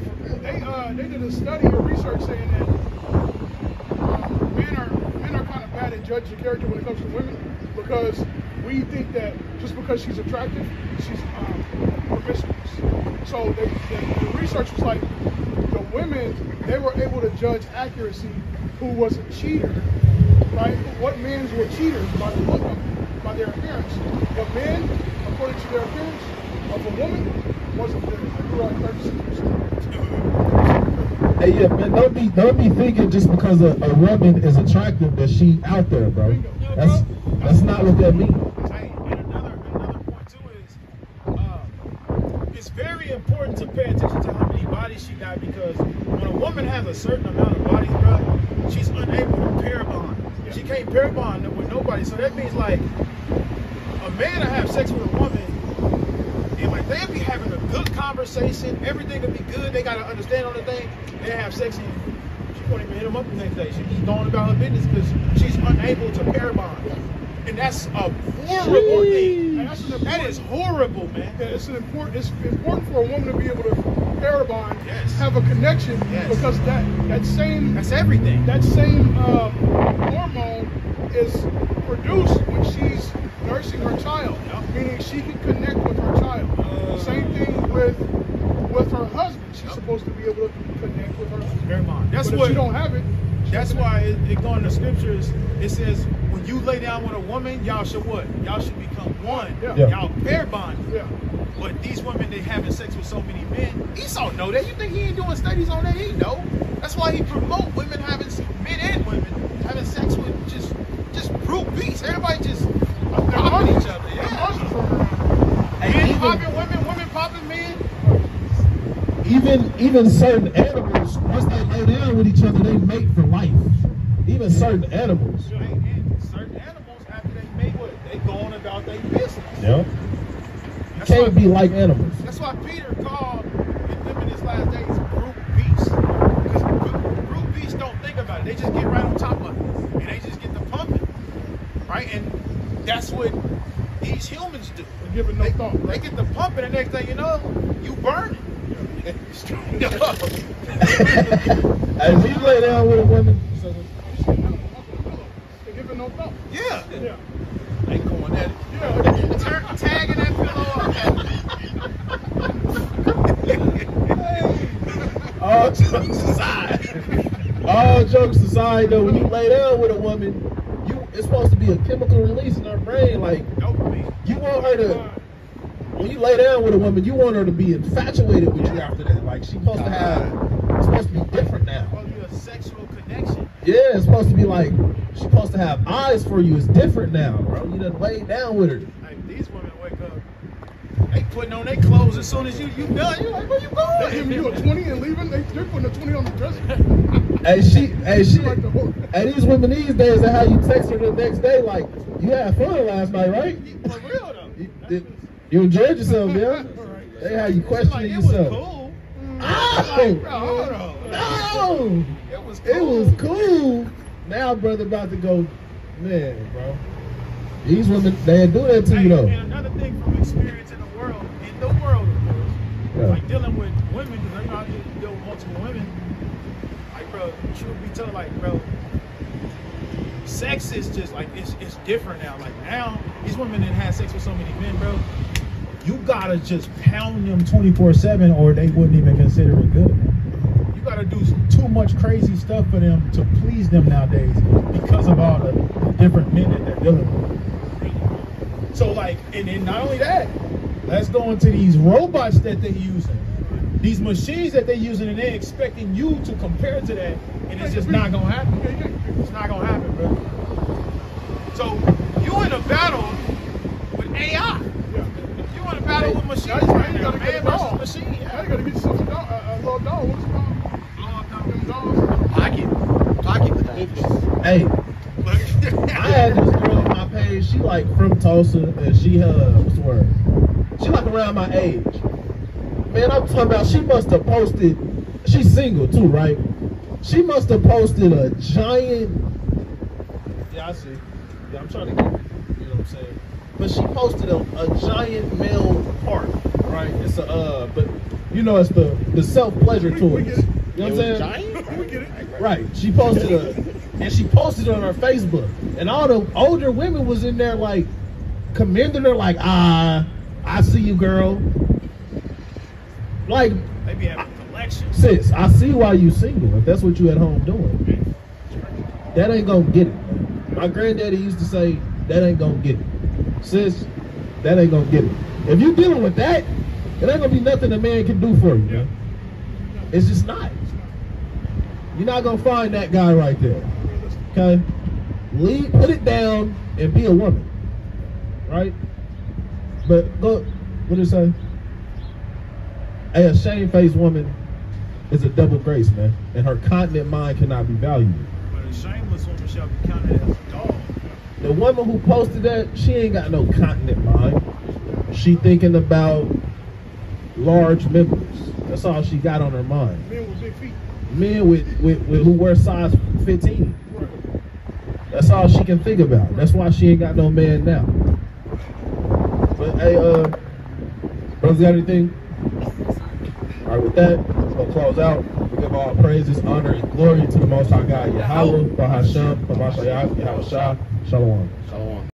they did a study or research saying that men are kind of bad at judging character when it comes to women, because we think that just because she's attractive, she's promiscuous. So the research was like, the women, they were able to judge accuracy who was a cheater, right? What men were cheaters by the look of them, by their appearance. But men, according to their appearance of a woman, wasn't good. They were like 36%. Hey, yeah, man, don't be thinking just because a woman is attractive that she out there, bro. That's not what that means. Hey, and another point too is, it's very important to pay attention to how many bodies she got, because when a woman has a certain amount of bodies, bro, she's unable to pair bond. She can't pair bond with nobody. So that means, like, a man to have sex with a woman, and like they'll be having a good conversation, everything will be good, they got to understand on the thing, they have sex and she won't even hit him up the next day. She's just going about her business because she's unable to pair bond. And that's a horrible thing. That is horrible, man. Yeah, it's important for a woman to be able to pair bond, Yes. have a connection, Yes. because that's everything. That same hormone is produced when she's nursing her child, meaning she can connect with her child. Same thing with her husband. She's supposed to be able to connect with her husband. Pair bond. That's But what if you don't have it, That's why it going in the scriptures. It says when you lay down with a woman, y'all should what? Y'all should become one. Yeah. Y'all pair bond. yeah. But these women, they having sex with so many men. Esau know that. You think he ain't doing studies on that? He know. That's why he promote women having, men and women having sex with just brute beasts. Everybody just popping each other. Yeah. Men popping women, women popping men. Even certain animals, once they lay down with each other, they mate for life. Even certain animals. And certain animals, after they mate what? They go on about their business. Yep. You can't be like animals. That's why Peter called them in his last days brute beasts. Because brute beasts don't think about it. They just get right on top of it. And they just get the humans do. They give it no thought. They get the pump, and the next thing you know, you burn it. Hey, if you lay down with a woman, They give it no thought. Yeah. Yeah. They going at it. Yeah. Tagging that pillow up. all jokes aside, all jokes aside, though, when you lay down with a woman, it's supposed to be a chemical release in her brain. Like, Dopamine. you want her to, when you lay down with a woman, you want her to be infatuated with you after that. Like, she's supposed to have, it's supposed to be different now. Oh, you a sexual connection. Yeah, it's supposed to be like, she's supposed to have eyes for you. It's different now, bro. You done laid down with her. Like, these women wake up, they putting on their clothes as soon as you done. You like, where you They going? giving you a 20 and leaving. They're putting a 20 on the dresser. Hey, Like the whole- hey, these women these days, that how you text her the next day, like, you had fun last night, right? For real though. You enjoyed yourself, yeah? They how you Like, questioning it was yourself. cool. Oh! Bro, hold on. No! It was cool. It was cool. Now, brother, about to go, man, bro. These women, they do that to you, though. And another thing from experience in the world, of course, Yeah. like dealing with women, because I know I deal with multiple women. Like, bro, truth be told, like, bro, sex is just like it's different now. Like now, these women that had sex with so many men, bro, you gotta just pound them 24/7, or they wouldn't even consider it good. You gotta do too much crazy stuff for them to please them nowadays because of all the different men that they're dealing with. So like, and then not only that, let's go into these robots that they're using, these machines that they're using, and they're expecting you to compare to that, and it's just not gonna happen. It's not gonna happen, bro. So you in a battle with AI. You in a battle with machines right now, man versus machine. Now you gotta get yourself a little dog. What's it called? Them dogs. Pocket the movies. Hey, I had this girl on my page. She like from Tulsa, and she what's the word? She like around my age. Man, I'm talking about. She must have posted. She's single too, right? She must have posted a giant. Yeah, I see. Yeah, I'm trying to get. You know what I'm saying? But she posted a giant male part, right? It's but you know, it's the self-pleasure toys. You know what I'm saying? We get it. Right. She posted and she posted it on her Facebook. And all the older women was in there like commending her, like, I see you, girl. Like, They be having collections. sis, I see why you single. If that's what you at home doing, that ain't gonna get it. My granddaddy used to say, that ain't gonna get it. Sis, that ain't gonna get it. If you dealing with that, it ain't gonna be nothing a man can do for you, man. It's just not. You're not gonna find that guy right there. Okay? Put it down and be a woman. Right? But go, what did it say? Hey, a shamefaced woman is a double grace, man. And her continent mind cannot be valued. But a shameless woman shall be counted as a dog. The woman who posted that, she ain't got no continent mind. She thinking about large members. That's all she got on her mind. Men with big feet. Men with who wear size 15. That's all she can think about. That's why she ain't got no man now. But hey, brothers, got anything? All right, with that, we're gonna close out. We give all praises, honor, and glory to the Most High God, Yahweh, Bahasham, Hamashiach, Yahweh Shah, Shalom.